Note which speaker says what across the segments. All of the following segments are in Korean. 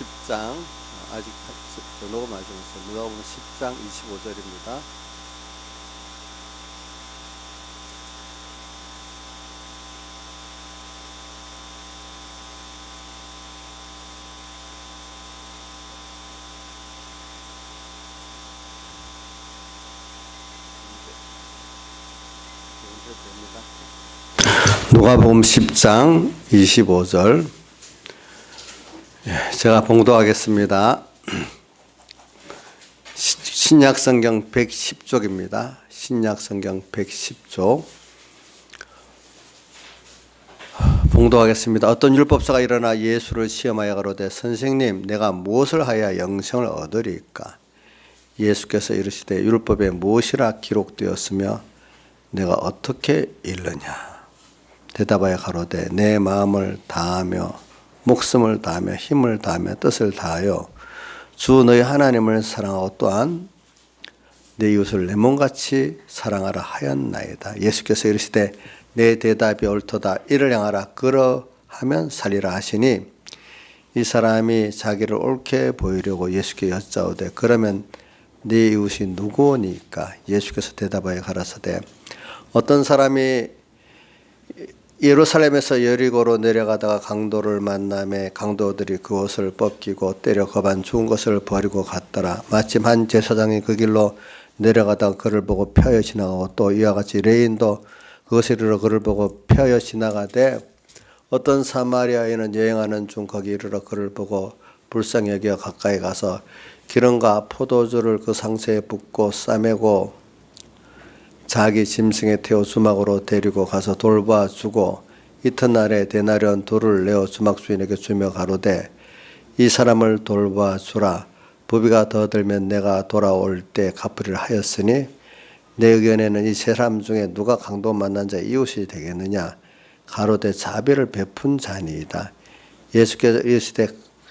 Speaker 1: 10장 아직 녹음하지 않았어요. 누가복음 10장 25절입니다. 누가복음 10장 25절 제가 봉독하겠습니다. 신약성경 110쪽입니다. 신약성경 110쪽 봉독하겠습니다. 어떤 율법사가 일어나 예수를 시험하여 가로되 선생님 내가 무엇을 하여야 영생을 얻으리까? 예수께서 이르시되 율법에 무엇이라 기록되었으며 내가 어떻게 읽느냐? 대답하여 가로되 내 마음을 다하며 목숨을 다하며 힘을 다하며 뜻을 다하여 주 너희 하나님을 사랑하고 또한 내 이웃을 내 몸같이 사랑하라 하였나이다. 예수께서 이르시되 내 대답이 옳도다. 이를 행하라. 그러하면 살리라 하시니 이 사람이 자기를 옳게 보이려고 예수께 여짜오되 그러면 네 이웃이 누구니까? 예수께서 대답하여 가라사대 어떤 사람이 예루살렘에서 여리고로 내려가다가 강도를 만나매 강도들이 그 옷을 벗기고 때려 거반 죽은 것을 버리고 갔더라. 마침 한 제사장이 그 길로 내려가다가 그를 보고 펴여 지나가고 또 이와 같이 레인도 그것을 이르러 그를 보고 펴여 지나가되 어떤 사마리아인은 여행하는 중 거기 이르러 그를 보고 불쌍히 여겨 가까이 가서 기름과 포도주를 그 상처에 붓고 싸매고 자기 짐승에 태워 주막으로 데리고 가서 돌봐 주고 이튿날에 데나리온 돌을 내어 주막 주인에게 주며 가로되 이 사람을 돌봐 주라. 부비가 더 들면 내가 돌아올 때 갚으리라 하였으니 내 의견에는 이 세 사람 중에 누가 강도 만난 자 이웃이 되겠느냐? 가로되 자비를 베푼 자니이다. 예수께서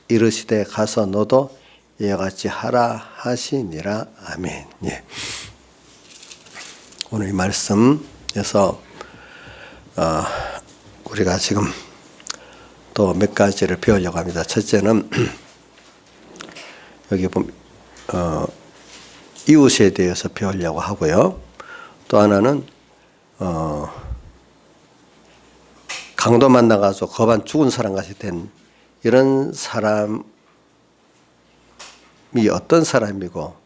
Speaker 1: 이르시되 가서 너도 이와 같이 하라 하시니라. 아멘. 예. 오늘 이 말씀에서 우리가 지금 또 몇 가지를 배우려고 합니다. 첫째는 여기 보면 이웃에 대해서 배우려고 하고요. 또 하나는 강도 만나가지고 거반 죽은 사람같이 된 이런 사람이 어떤 사람이고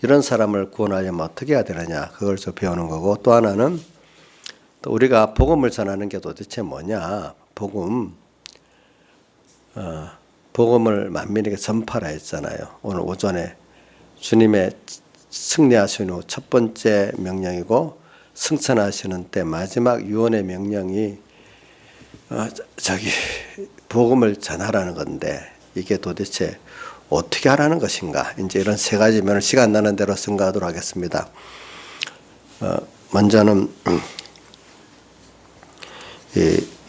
Speaker 1: 이런 사람을 구원하려면 어떻게 해야 되느냐 그걸 좀 배우는 거고 또 하나는 또 우리가 복음을 전하는 게 도대체 뭐냐 복음을 만민에게 전파라 했잖아요. 오늘 오전에 주님의 승리하신 후 첫 번째 명령이고 승천하시는 때 마지막 유언의 명령이 복음을 전하라는 건데 이게 도대체 어떻게 하라는 것인가? 이제 이런 세 가지 면을 시간 나는 대로 생각하도록 하겠습니다. 먼저는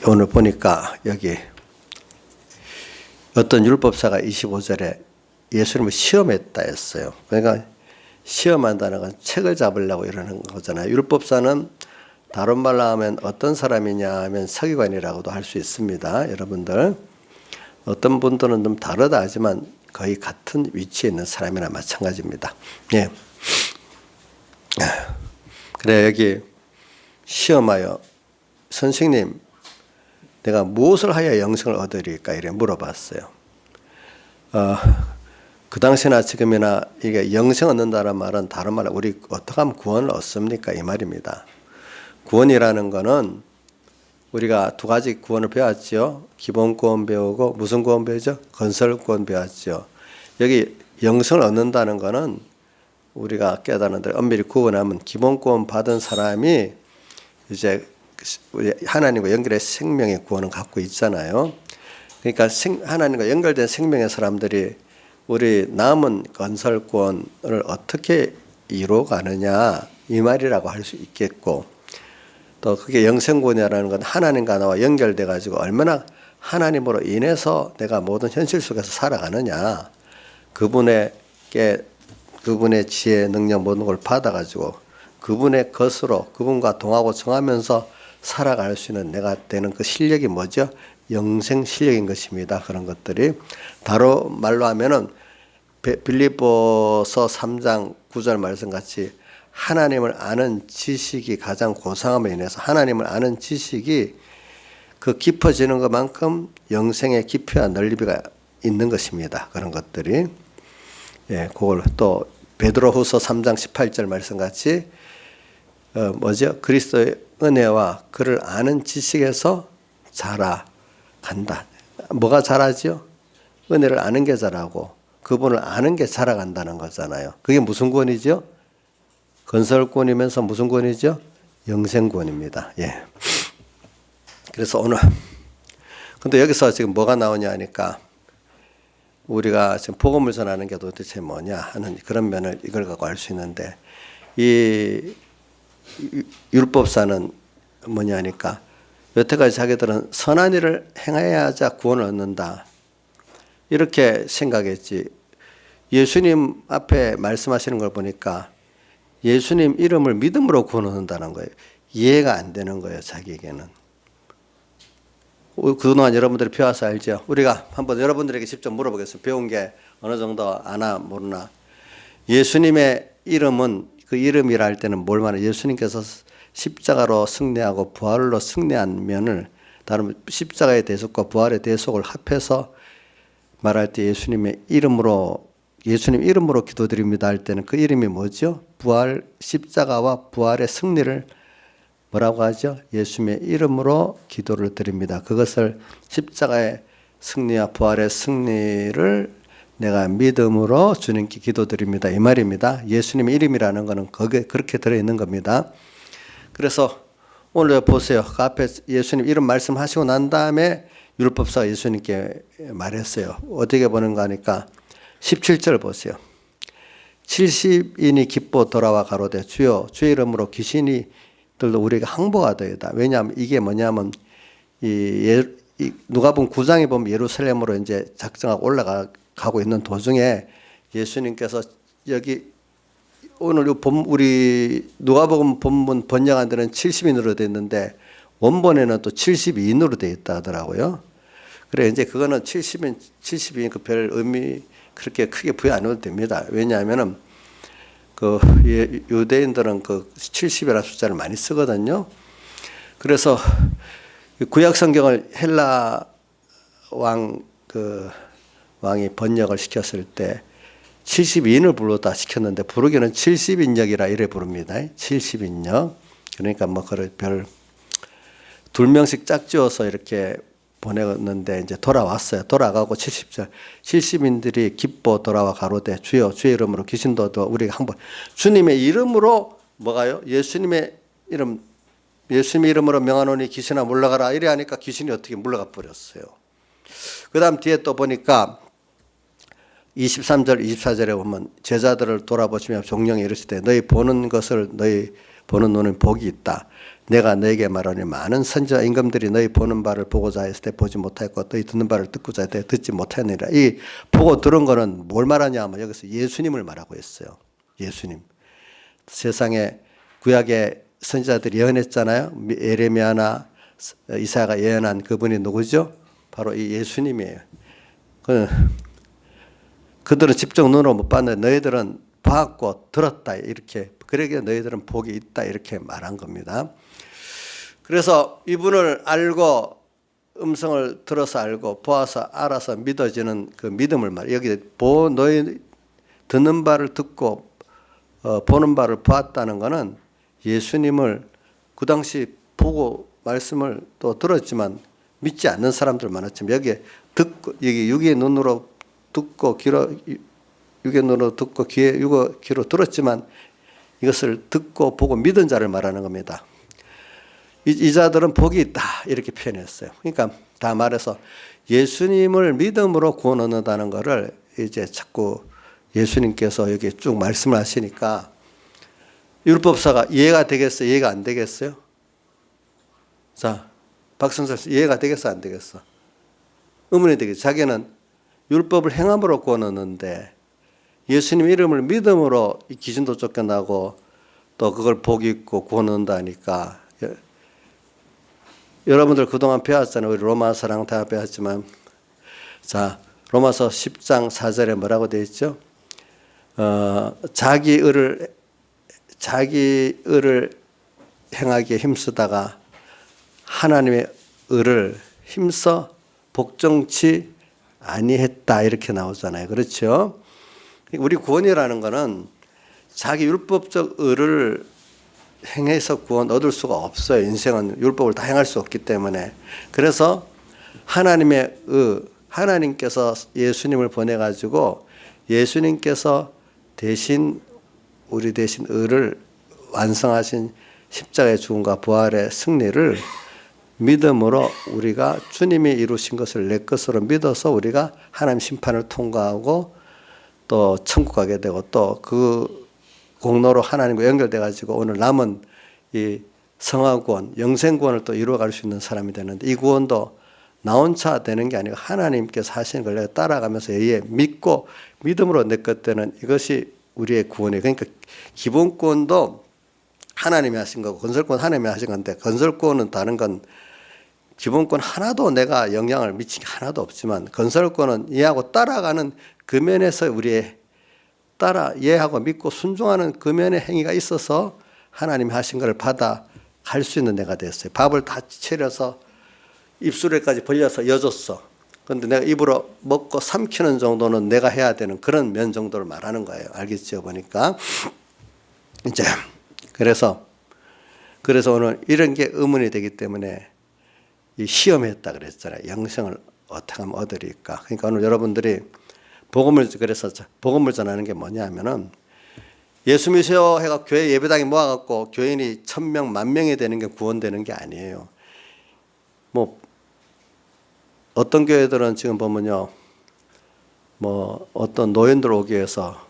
Speaker 1: 오늘 보니까 여기 어떤 율법사가 25절에 예수님을 시험했다 했어요. 그러니까 시험한다는 건 책을 잡으려고 이러는 거잖아요. 율법사는 다른 말로 하면 어떤 사람이냐 하면 서기관이라고도 할 수 있습니다. 여러분들 어떤 분들은 좀 다르다 하지만 거의 같은 위치에 있는 사람이나 마찬가지입니다. 예. 그래 여기 시험하여 선생님 내가 무엇을 하여 영생을 얻으리까 이래 물어봤어요. 그 당시나 지금이나 이게 영생 얻는다는 말은 다른 말로 우리 어떻게 하면 구원을 얻습니까 이 말입니다. 구원이라는 거는 우리가 두 가지 구원을 배웠죠. 기본 구원 배우고 무슨 구원 배우죠? 건설 구원 배웠죠. 여기 영생을 얻는다는 것은 우리가 깨달는데 엄밀히 구원하면 기본 구원 받은 사람이 이제 하나님과 연결의 생명의 구원을 갖고 있잖아요. 그러니까 하나님과 연결된 생명의 사람들이 우리 남은 건설 구원을 어떻게 이루어가느냐 이 말이라고 할 수 있겠고 또 그게 영생구원이라는 건 하나님과 나와 연결돼 가지고 얼마나 하나님으로 인해서 내가 모든 현실 속에서 살아가느냐 그분의 지혜 능력 모든 걸 받아 가지고 그분의 것으로 그분과 동하고 정하면서 살아갈 수 있는 내가 되는 그 실력이 뭐죠? 영생 실력인 것입니다. 그런 것들이 다로 말로 하면은 빌립보서 3장 9절 말씀 같이 하나님을 아는 지식이 가장 고상함에 인해서 하나님을 아는 지식이 그 깊어지는 것만큼 영생의 깊이와 넓이가 있는 것입니다. 그런 것들이. 예, 그걸 또 베드로후서 3장 18절 말씀 같이 뭐죠? 그리스도의 은혜와 그를 아는 지식에서 자라간다. 뭐가 자라죠? 은혜를 아는 게 자라고 그분을 아는 게 자라간다는 거잖아요. 그게 무슨 권이죠? 건설권이면서 무슨 권이죠? 영생권입니다. 예. 그래서 오늘 근데 여기서 지금 뭐가 나오냐 하니까 우리가 지금 복음을 전하는 게 도대체 뭐냐 하는 그런 면을 이걸 갖고 알 수 있는데 이 율법사는 뭐냐 하니까 여태까지 자기들은 선한 일을 행해야 하자 구원을 얻는다 이렇게 생각했지. 예수님 앞에 말씀하시는 걸 보니까 예수님 이름을 믿음으로 구원 얻는다는 거예요. 이해가 안 되는 거예요. 자기에게는. 그동안 여러분들이 배워서 알죠. 우리가 한번 여러분들에게 직접 물어보겠습니다. 배운 게 어느 정도 아나 모르나. 예수님의 이름은 그 이름이라 할 때는 뭘 말해요? 예수님께서 십자가로 승리하고 부활로 승리한 면을 다른 십자가의 대속과 부활의 대속을 합해서 말할 때 예수님의 이름으로 예수님 이름으로 기도드립니다 할 때는 그 이름이 뭐죠? 부활 십자가와 부활의 승리를 뭐라고 하죠? 예수님의 이름으로 기도를 드립니다. 그것을 십자가의 승리와 부활의 승리를 내가 믿음으로 주님께 기도드립니다. 이 말입니다. 예수님의 이름이라는 것은 거기에 그렇게 들어있는 겁니다. 그래서 오늘 보세요. 그 앞에 예수님 이름 말씀하시고 난 다음에 율법사가 예수님께 말했어요. 어떻게 보는가 하니까 17절 보세요. 70인이 기뻐 돌아와 가로되 주여 주의 이름으로 귀신이 들도 우리에게 항복하더이다. 왜냐하면 이게 뭐냐면 누가복음 9장에 보면 예루살렘으로 이제 작정하고 올라가고 있는 도중에 예수님께서 여기 오늘 우리 누가복음 본문 번역한 데는 70인으로 되어 있는데 원본에는 또 72인으로 되어 있다 하더라고요. 그래 이제 그거는 72인 그 별 의미 그렇게 크게 부여 안 해도 됩니다. 왜냐하면은 그 유대인들은 그 70이라는 숫자를 많이 쓰거든요. 그래서 구약 성경을 헬라 왕이 번역을 시켰을 때 72인을 불렀다 시켰는데 부르기는 70인역이라 이래 부릅니다. 70인역. 그러니까 뭐 그걸 별 2명씩 짝지어서 이렇게 보냈는데 이제 돌아왔어요. 돌아가고 70인들이 기뻐 돌아와 가로되 주여 주의 이름으로 귀신도 우리가 항복. 주님의 이름으로 뭐가요? 예수님의 이름으로 명하노니 귀신아 물러가라 이래 하니까 귀신이 어떻게 물러가 버렸어요. 그 다음 뒤에 또 보니까 23절 24절에 보면 제자들을 돌아보시며 종령이 이르시되 너희 보는 것을 너희 보는 눈은 복이 있다. 내가 너에게 말하니 많은 선지자 임금들이 너희 보는 바를 보고자 했을 때 보지 못하였고 너희 듣는 바를 듣고자 했을 때 듣지 못하였느니라. 이 보고 들은 거는 뭘 말하냐 하면 여기서 예수님을 말하고 있어요. 예수님. 세상에 구약의 선지자들이 예언했잖아요. 예레미야나 이사야가 예언한 그분이 누구죠? 바로 이 예수님이에요. 그들은 직접 눈으로 못 봤는데 너희들은 봤고 들었다 이렇게 그러기에 너희들은 복이 있다 이렇게 말한 겁니다. 그래서 이분을 알고 음성을 들어서 알고 보아서 알아서 믿어지는 그 믿음을 말. 여기 너희 듣는 바를 듣고 보는 바를 보았다는 것은 예수님을 그 당시 보고 말씀을 또 들었지만 믿지 않는 사람들 많았지만 여기에 듣고 여기 육의 눈으로 듣고 육의 눈으로 듣고 귀로 들었지만 이것을 듣고 보고 믿은 자를 말하는 겁니다. 이 자들은 복이 있다 이렇게 표현했어요. 그러니까 다 말해서 예수님을 믿음으로 구원 얻는다는 것을 이제 자꾸 예수님께서 여기 쭉 말씀을 하시니까 율법사가 이해가 되겠어요? 이해가 안 되겠어요? 자, 박성철 씨 이해가 되겠어? 안 되겠어? 의문이 되겠죠. 자기는 율법을 행함으로 구원 얻는데 예수님 이름을 믿음으로 이 귀신도 쫓겨나고 또 그걸 복이 있고 구원 얻는다니까 여러분들 그동안 배웠잖아요. 우리 로마서랑 다 배웠지만, 자, 로마서 10장 4절에 뭐라고 되어 있죠? 자기 의를 행하기에 힘쓰다가 하나님의 의를 힘써 복종치 아니했다, 이렇게 나오잖아요. 그렇죠? 우리 구원이라는 것은 자기 율법적 의를 행해서 구원 얻을 수가 없어요. 인생은 율법을 다 행할 수 없기 때문에. 그래서 하나님의 하나님께서 예수님을 보내가지고 예수님께서 대신 우리 대신 의를 완성하신 십자가의 죽음과 부활의 승리를 믿음으로 우리가 주님이 이루신 것을 내 것으로 믿어서 우리가 하나님 심판을 통과하고 또 천국 가게 되고 또 그 공로로 하나님과 연결돼 가지고 오늘 남은 이 성화구원, 영생구원을 또 이루어갈 수 있는 사람이 되는데, 이 구원도 나 혼자 되는 게 아니고 하나님께서 하시는 걸 내가 따라가면서 예에 믿고 믿음으로 내 것 되는 이것이 우리의 구원이에요. 그러니까 기본구원도 하나님이 하신 거고 건설구원 하나님이 하신 건데, 건설구원은 다른 건 기본권 하나도 내가 영향을 미친 게 하나도 없지만 건설권은 이해하고 따라가는 그 면에서 우리의 따라 이해하고 믿고 순종하는 그 면의 행위가 있어서 하나님이 하신 것을 받아 갈 수 있는 내가 됐어요. 밥을 다 차려서 입술에까지 벌려서 여줬어. 그런데 내가 입으로 먹고 삼키는 정도는 내가 해야 되는 그런 면 정도를 말하는 거예요. 알겠죠? 보니까 이제 그래서 오늘 이런 게 의문이 되기 때문에 이 시험했다 그랬잖아요. 영생을 어떻게 하면 얻으리까. 그러니까 오늘 여러분들이 복음을 전하는 게 뭐냐면은 예수 믿으세요 해가 교회 예배당에 모아갖고 교인이 1000명, 10,000명이 되는 게 구원되는 게 아니에요. 뭐 어떤 교회들은 지금 보면요, 뭐 어떤 노인들 오기 위해서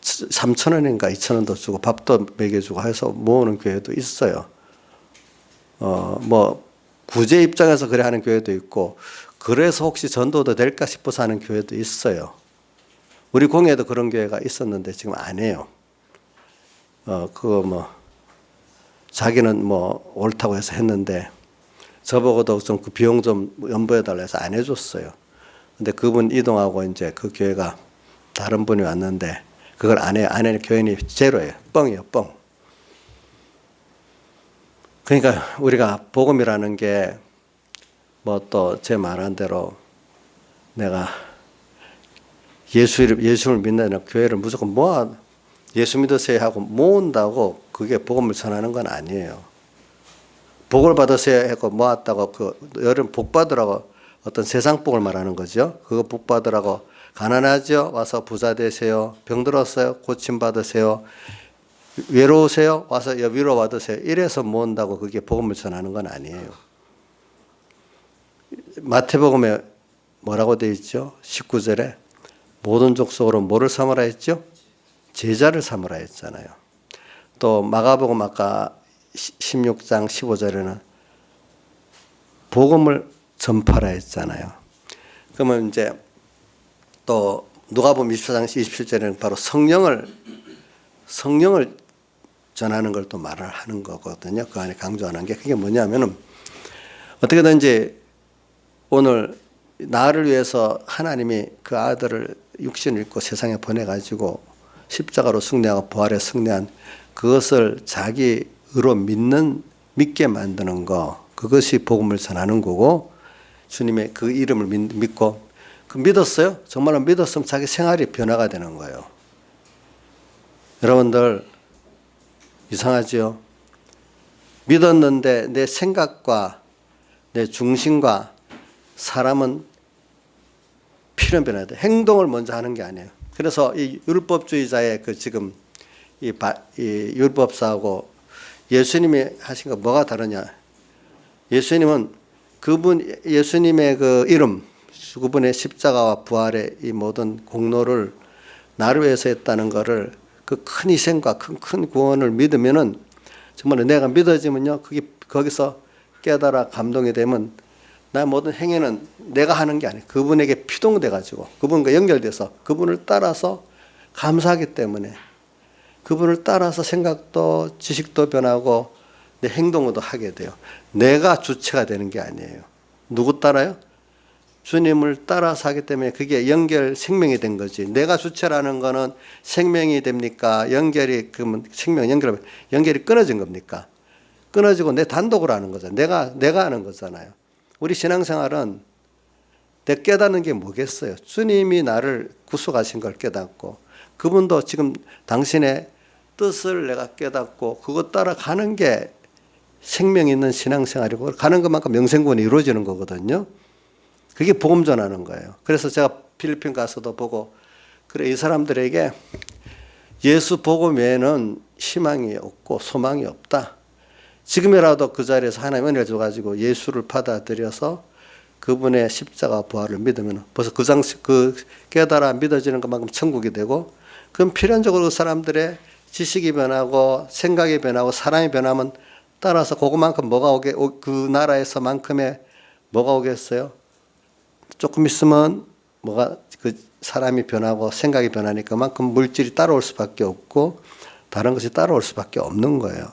Speaker 1: 3,000원인가 2,000원도 주고 밥도 먹여주고 해서 모으는 교회도 있어요. 뭐 구제 입장에서 그래 하는 교회도 있고, 그래서 혹시 전도도 될까 싶어서 하는 교회도 있어요. 우리 공예도 그런 교회가 있었는데 지금 안 해요. 그거 뭐 자기는 뭐 옳다고 해서 했는데 저보고도 좀 그 비용 좀 연보해달라 해서 안 해줬어요. 근데 그분 이동하고 이제 그 교회가 다른 분이 왔는데 그걸 안 해요. 안 해는 교인이 제로예요. 뻥이에요, 뻥. 그러니까 우리가 복음이라는 게 뭐 또 제 말한 대로 내가 예수를 믿는 교회를 무조건 모아 예수 믿으세요 하고 모은다고 그게 복음을 전하는 건 아니에요. 복을 받으세요 하고 모았다고 그 여러분 복 받으라고 어떤 세상 복을 말하는 거죠. 그거 복 받으라고 가난하죠? 와서 부자 되세요. 병들었어요? 고침 받으세요. 외로우세요? 와서 위로 받으세요. 이래서 모은다고 그게 복음을 전하는 건 아니에요. 마태복음에 뭐라고 되어 있죠? 19절에 모든 족속으로 뭐를 삼으라 했죠? 제자를 삼으라 했잖아요. 또 마가복음 아까 16장 15절에는 복음을 전파라 했잖아요. 그러면 이제 또 누가복음 24장 27절에는 바로 성령을 전하는 걸 또 말을 하는 거거든요. 그 안에 강조하는 게 그게 뭐냐면은 어떻게든지 오늘 나를 위해서 하나님이 그 아들을 육신을 입고 세상에 보내가지고 십자가로 승리하고 부활에 승리한 그것을 자기 의로 믿게 만드는 거, 그것이 복음을 전하는 거고, 주님의 그 이름을 믿고 그 믿었어요? 정말로 믿었으면 자기 생활이 변화가 되는 거예요. 여러분들 이상하지요? 믿었는데 내 생각과 내 중심과 사람은 필연 변해야 돼. 행동을 먼저 하는 게 아니에요. 그래서 이 율법주의자의 그 지금 이 율법사하고 예수님이 하신 거 뭐가 다르냐? 예수님은 예수님의 그 이름, 그분의 십자가와 부활의 이 모든 공로를 나를 위해서 했다는 것을 그 큰 희생과 큰 구원을 믿으면은 정말 내가 믿어지면요, 거기서 깨달아 감동이 되면 나의 모든 행위는 내가 하는 게 아니에요. 그분에게 피동돼 가지고 그분과 연결돼서 그분을 따라서 감사하기 때문에 그분을 따라서 생각도 지식도 변하고 내 행동도 하게 돼요. 내가 주체가 되는 게 아니에요. 누구 따라요? 주님을 따라서 하기 때문에 그게 연결 생명이 된 거지. 내가 주체라는 거는 생명이 됩니까? 연결이 그러면 생명 연결이 끊어진 겁니까? 끊어지고 내 단독으로 하는 거잖아요. 내가 하는 거잖아요. 우리 신앙생활은 내 깨닫는 게 뭐겠어요? 주님이 나를 구속하신 걸 깨닫고 그분도 지금 당신의 뜻을 내가 깨닫고 그것 따라 가는 게 생명 있는 신앙생활이고 가는 것만큼 명생군이 이루어지는 거거든요. 그게 복음 전하는 거예요. 그래서 제가 필리핀 가서도 보고 그래 이 사람들에게 예수 복음 외에는 희망이 없고 소망이 없다. 지금이라도 그 자리에서 하나님 은혜를 줘가지고 예수를 받아들여서 그분의 십자가 부활을 믿으면 벌써 그 깨달아 믿어지는 것만큼 천국이 되고 그럼 필연적으로 그 사람들의 지식이 변하고 생각이 변하고 사람이 변하면 따라서 그것만큼 그 나라에서만큼의 뭐가 오겠어요? 조금 있으면 그 사람이 변하고 생각이 변하니까 그만큼 물질이 따라올 수밖에 없고 다른 것이 따라올 수밖에 없는 거예요.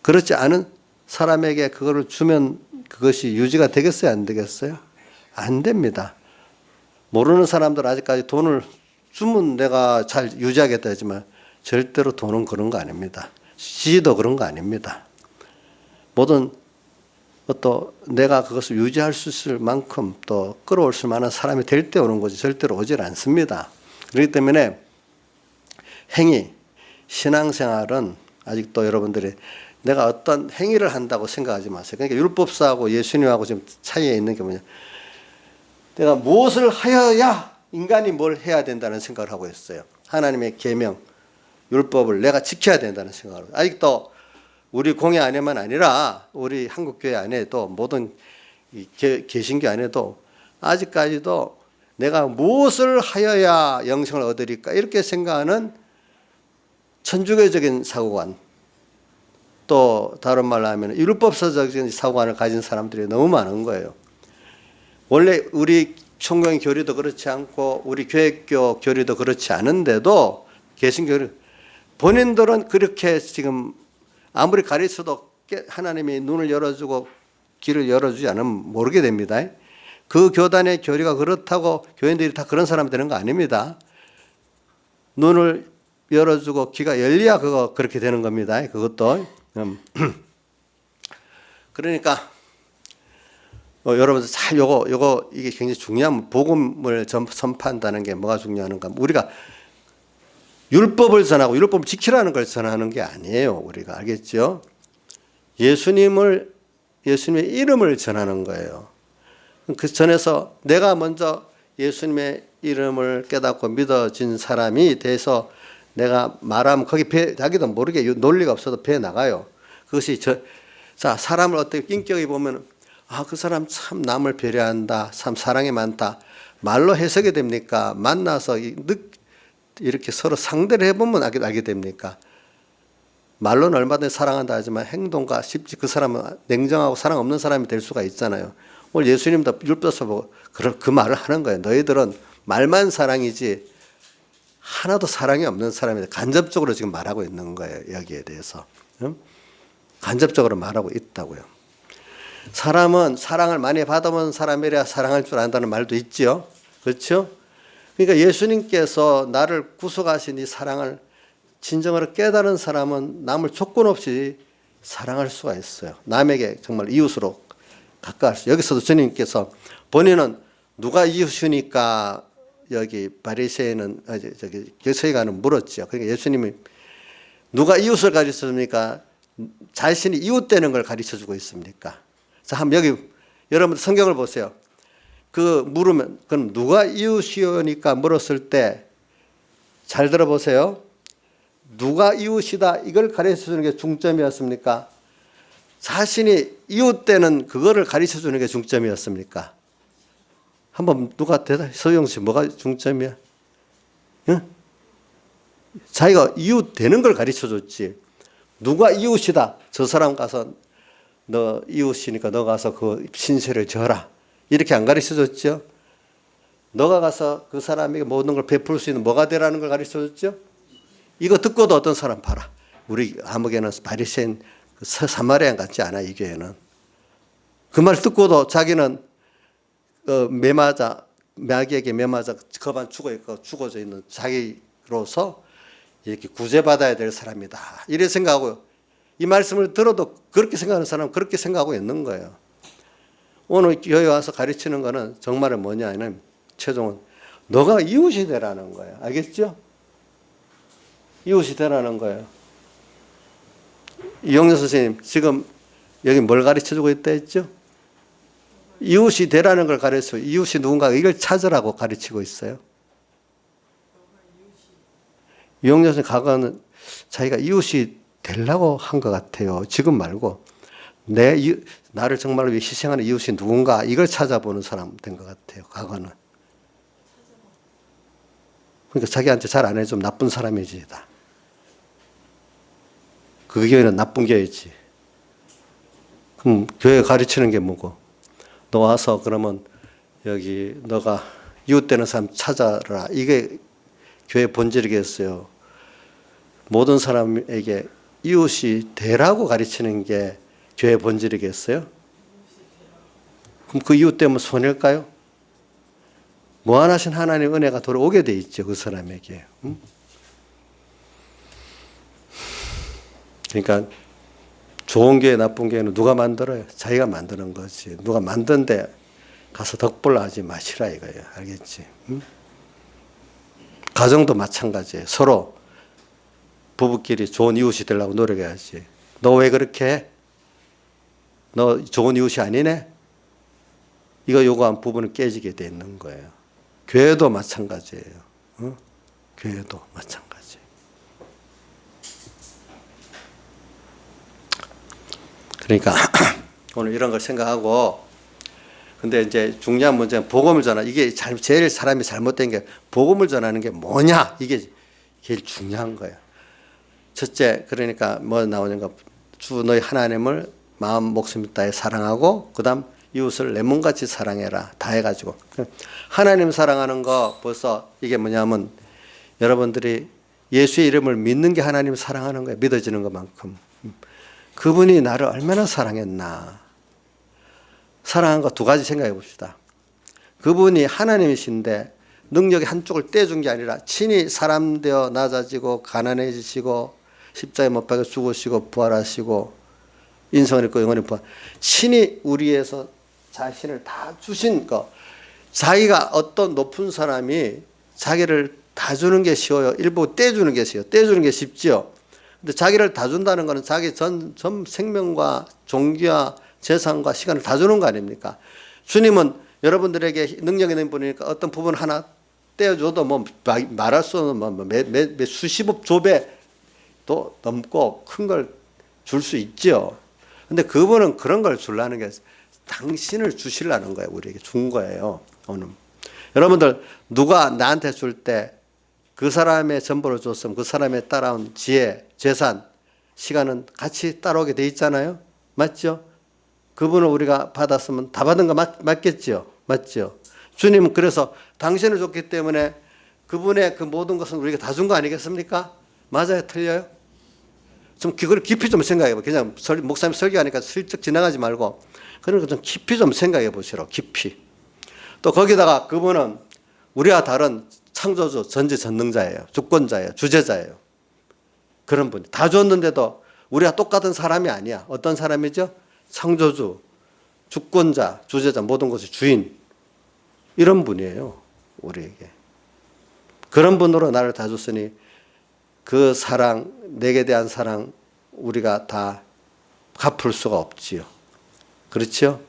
Speaker 1: 그렇지 않은 사람에게 그거를 주면 그것이 유지가 되겠어요? 안 되겠어요? 안 됩니다. 모르는 사람들 아직까지 돈을 주면 내가 잘 유지하겠다 하지만 절대로 돈은 그런 거 아닙니다. 지지도 그런 거 아닙니다. 모든 또 내가 그것을 유지할 수 있을 만큼 또 끌어올 수 만한 사람이 될 때 오는 거지 절대로 오질 않습니다. 그렇기 때문에 행위, 신앙생활은 아직도 여러분들이 내가 어떤 행위를 한다고 생각하지 마세요. 그러니까 율법사하고 예수님하고 지금 차이에 있는 게 뭐냐. 내가 무엇을 하여야 인간이 뭘 해야 된다는 생각을 하고 있어요. 하나님의 계명, 율법을 내가 지켜야 된다는 생각을 하고 아직도 우리 공회 안에만 아니라 우리 한국교회 안에도 모든 개신교 안에도 아직까지도 내가 무엇을 하여야 영생을 얻으리까 이렇게 생각하는 천주교적인 사고관 또 다른 말로 하면 율법서적인 사고관을 가진 사람들이 너무 많은 거예요. 원래 우리 총경 교리도 그렇지 않고 우리 교회교 교리도 그렇지 않은데도 개신교 본인들은 그렇게 지금 아무리 가르쳐도 하나님이 눈을 열어주고 길을 열어주지 않으면 모르게 됩니다. 그 교단의 교리가 그렇다고 교인들이 다 그런 사람이 되는 거 아닙니다. 눈을 열어주고 귀가 열려야 그렇게 되는 겁니다. 그것도. 그러니까 여러분들 잘 이게 굉장히 중요한 복음을 선포한다는 게 뭐가 중요한가? 우리가 율법을 전하고 율법을 지키라는 걸 전하는 게 아니에요. 우리가 알겠죠? 예수님의 이름을 전하는 거예요. 그 전에서 내가 먼저 예수님의 이름을 깨닫고 믿어진 사람이 돼서 내가 말하면 거기 자기도 모르게 논리가 없어도 배 나가요. 그것이 자 사람을 어떻게 인격이 보면 그 사람 참 남을 배려한다, 참 사랑이 많다. 말로 해석이 됩니까? 만나서 이렇게 서로 상대를 해보면 알게 됩니까? 말로는 얼마든지 사랑한다 하지만 행동과 쉽지 그 사람은 냉정하고 사랑 없는 사람이 될 수가 있잖아요. 오늘 예수님도 율법서 보고 그 말을 하는 거예요. 너희들은 말만 사랑이지 하나도 사랑이 없는 사람이 간접적으로 지금 말하고 있는 거예요. 여기에 대해서. 간접적으로 말하고 있다고요. 사람은 사랑을 많이 받아본 사람이라 사랑할 줄 안다는 말도 있죠. 그렇죠? 그러니까 예수님께서 나를 구속하신 이 사랑을 진정으로 깨달은 사람은 남을 조건 없이 사랑할 수가 있어요. 남에게 정말 이웃으로 가까울 수. 여기서도 주님께서 본인은 누가 이웃이니까 여기 바리새인은 저기 서기관은 물었죠. 그러니까 예수님이 누가 이웃을 가르쳐줍니까? 자신이 이웃되는 걸 가르쳐주고 있습니까? 자, 한번 여기 여러분 성경을 보세요. 물으면 그럼 누가 이웃이오니까 물었을 때 잘 들어보세요. 누가 이웃이다 이걸 가르쳐주는 게 중점이었습니까? 자신이 이웃되는 그거를 가르쳐주는 게 중점이었습니까? 한번 누가 서영 씨 뭐가 중점이야? 응? 자기가 이웃되는 걸 가르쳐줬지. 누가 이웃이다. 저 사람 가서 너 이웃이니까 너 가서 그 신세를 져라. 이렇게 안 가르쳐줬죠? 너가 가서 그 사람에게 모든 걸 베풀 수 있는 뭐가 되라는 걸 가르쳐줬죠? 이거 듣고도 어떤 사람 봐라. 우리 아무개는 바리새인 사마리안 같지 않아, 이 교회는. 그 말 듣고도 자기는 마귀에게 매맞아 거반 죽어져 있는 자기로서 이렇게 구제받아야 될 사람이다. 이래 생각하고, 이 말씀을 들어도 그렇게 생각하는 사람은 그렇게 생각하고 있는 거예요. 오늘 교회 와서 가르치는 거는 정말 뭐냐 하면 최종은 너가 이웃이 되라는 거예요. 알겠죠? 이웃이 되라는 거예요. 이용렬 선생님 지금 여기 뭘 가르쳐주고 있다 했죠? 이웃이 되라는 걸 가르쳐요. 이웃이 누군가 이걸 찾으라고 가르치고 있어요. 이용렬 선생님 과거는 자기가 이웃이 되려고 한 것 같아요. 지금 말고 나를 정말로 위해 희생하는 이웃이 누군가 이걸 찾아보는 사람 된 것 같아요. 과거는. 그러니까 자기한테 잘 안 해주면 나쁜 사람이지. 다. 그 교회는 나쁜 교회지. 그럼 교회 가르치는 게 뭐고? 너 와서 그러면 여기 너가 이웃되는 사람 찾아라. 이게 교회 본질이겠어요. 모든 사람에게 이웃이 되라고 가르치는 게 교회 본질이겠어요? 그럼 그 이웃 되면 손해일까요? 무한하신 하나님의 은혜가 돌아오게 돼 있죠. 그 사람에게. 그러니까 좋은 교회 나쁜 교회는 누가 만들어요? 자기가 만드는 거지. 누가 만든데 가서 덕불 하지 마시라 이거예요. 알겠지? 가정도 마찬가지예요. 서로 부부끼리 좋은 이웃이 되려고 노력해야지. 너 왜 그렇게 해? 너 좋은 이웃이 아니네? 이거 요구한 부부는 깨지게 돼 있는 거예요. 교회도 마찬가지예요. 교회도 마찬가지. 그러니까 오늘 이런 걸 생각하고, 근데 이제 중요한 문제는 복음을 전하. 이게 제일 사람이 잘못된 게 복음을 전하는 게 뭐냐? 이게 제일 중요한 거예요. 첫째, 그러니까 뭐 나오는가? 주 너희 하나님을 마음 목숨 다해 사랑하고, 그다음 이웃을 내 몸같이 사랑해라. 다 해가지고 하나님 사랑하는 거 벌써 이게 뭐냐면 여러분들이 예수의 이름을 믿는 게 하나님 사랑하는 거예요. 믿어지는 것만큼. 그분이 나를 얼마나 사랑했나. 사랑한 거 두 가지 생각해 봅시다. 그분이 하나님이신데 능력의 한쪽을 떼준 게 아니라 친히 사람 되어 낮아지고 가난해지시고 십자가에 못 박혀 죽으시고 부활하시고 인성을 입고 영원히 부활. 친히 우리에서 자신을 다 주신 거. 자기가 어떤 높은 사람이 자기를 다 주는 게 쉬워요. 일부 떼주는 게 쉬워요. 떼주는 게 쉽지요. 근데 자기를 다 준다는 것은 자기 전 생명과 종기와 재산과 시간을 다 주는 거 아닙니까? 주님은 여러분들에게 능력 있는 분이니까 어떤 부분 하나 떼어줘도 뭐 말할 수 없는 수십억 조배도 넘고 큰 걸 줄 수 있죠. 근데 그분은 그런 걸 주려는 게 당신을 주시려는 거예요. 우리에게 준 거예요. 오늘 여러분들 누가 나한테 줄 때 그 사람의 전부를 줬으면 그 사람에 따라온 지혜, 재산, 시간은 같이 따라오게 돼 있잖아요. 맞죠? 그분을 우리가 받았으면 다 받은 거 맞겠죠? 맞죠? 주님은 그래서 당신을 줬기 때문에 그분의 그 모든 것은 우리가 다 준 거 아니겠습니까? 맞아요? 틀려요? 좀 그걸 깊이 좀 생각해 봐. 그냥 목사님 설교하니까 슬쩍 지나가지 말고 그런 거 좀 깊이 좀 생각해 보시라고. 깊이. 또 거기다가 그분은 우리와 다른 창조주, 전지전능자예요. 주권자예요. 주제자예요. 그런 분이 다 줬는데도 우리가 똑같은 사람이 아니야. 어떤 사람이죠? 창조주, 주권자, 주제자, 모든 것의 주인. 이런 분이에요. 우리에게. 그런 분으로 나를 다 줬으니 그 사랑, 내게 대한 사랑 우리가 다 갚을 수가 없지요. 그렇죠?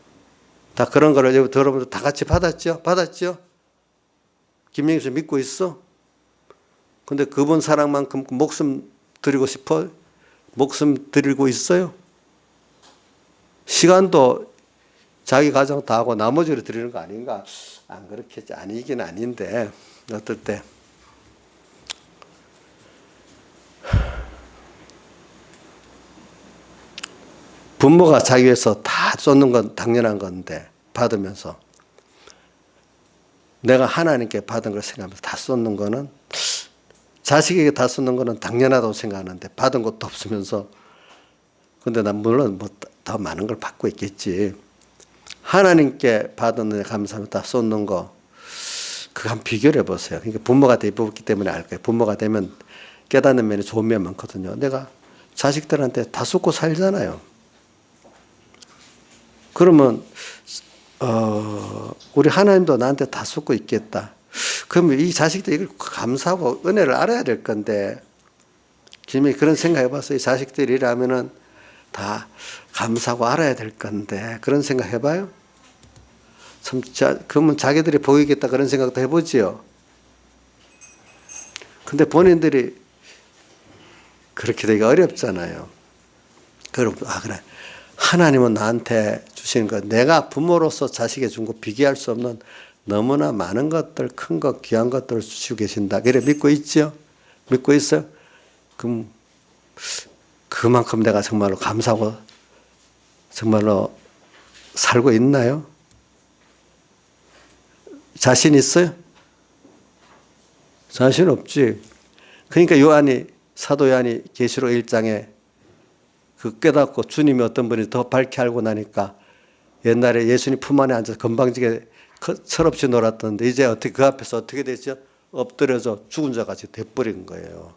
Speaker 1: 다 그런 거를 여러분들 다 같이 받았죠? 받았죠? 김영희 씨 믿고 있어? 근데 그분 사랑만큼 목숨 드리고 싶어? 목숨 드리고 있어요? 시간도 자기 가정 다 하고 나머지로 드리는 거 아닌가? 안 그렇겠지. 아니긴 아닌데 어떨 때 부모가 자기 위해서 다 쏟는 건 당연한 건데 받으면서 내가 하나님께 받은 걸 생각하면서 다 쏟는 거는 자식에게 다 쏟는 거는 당연하다고 생각하는데 받은 것도 없으면서 근데 난 물론 뭐 더 많은 걸 받고 있겠지. 하나님께 받은 은혜 감사합니다. 쏟는 거. 그거 한번 비교를 해보세요. 그러니까 부모가 되었기 때문에 알 거예요. 부모가 되면 깨닫는 면이 좋은 면 많거든요. 내가 자식들한테 다 쏟고 살잖아요. 그러면 우리 하나님도 나한테 다 쏟고 있겠다. 그러면 이 자식들 이걸 감사하고 은혜를 알아야 될 건데, 김이 그런 생각 해봤어요. 이 자식들이라면은 다 감사하고 알아야 될 건데, 그런 생각 해봐요? 참, 그러면 자기들이 보이겠다 그런 생각도 해보지요. 근데 본인들이 그렇게 되기가 어렵잖아요. 그럼, 그래. 하나님은 나한테 주시는 것, 내가 부모로서 자식에 준 거 비교할 수 없는 너무나 많은 것들, 큰 것, 귀한 것들을 주시고 계신다. 그래 믿고 있죠? 믿고 있어요? 그럼 그만큼 내가 정말로 감사하고 정말로 살고 있나요? 자신 있어요? 자신 없지. 그러니까 사도 요한이 계시록 1장에 그 깨닫고 주님이 어떤 분이 더 밝게 알고 나니까 옛날에 예수님 품 안에 앉아서 건방지게 철없이 놀았던데 이제 어떻게 그 앞에서 어떻게 되죠? 엎드려서 죽은 자 같이 돼버린 거예요.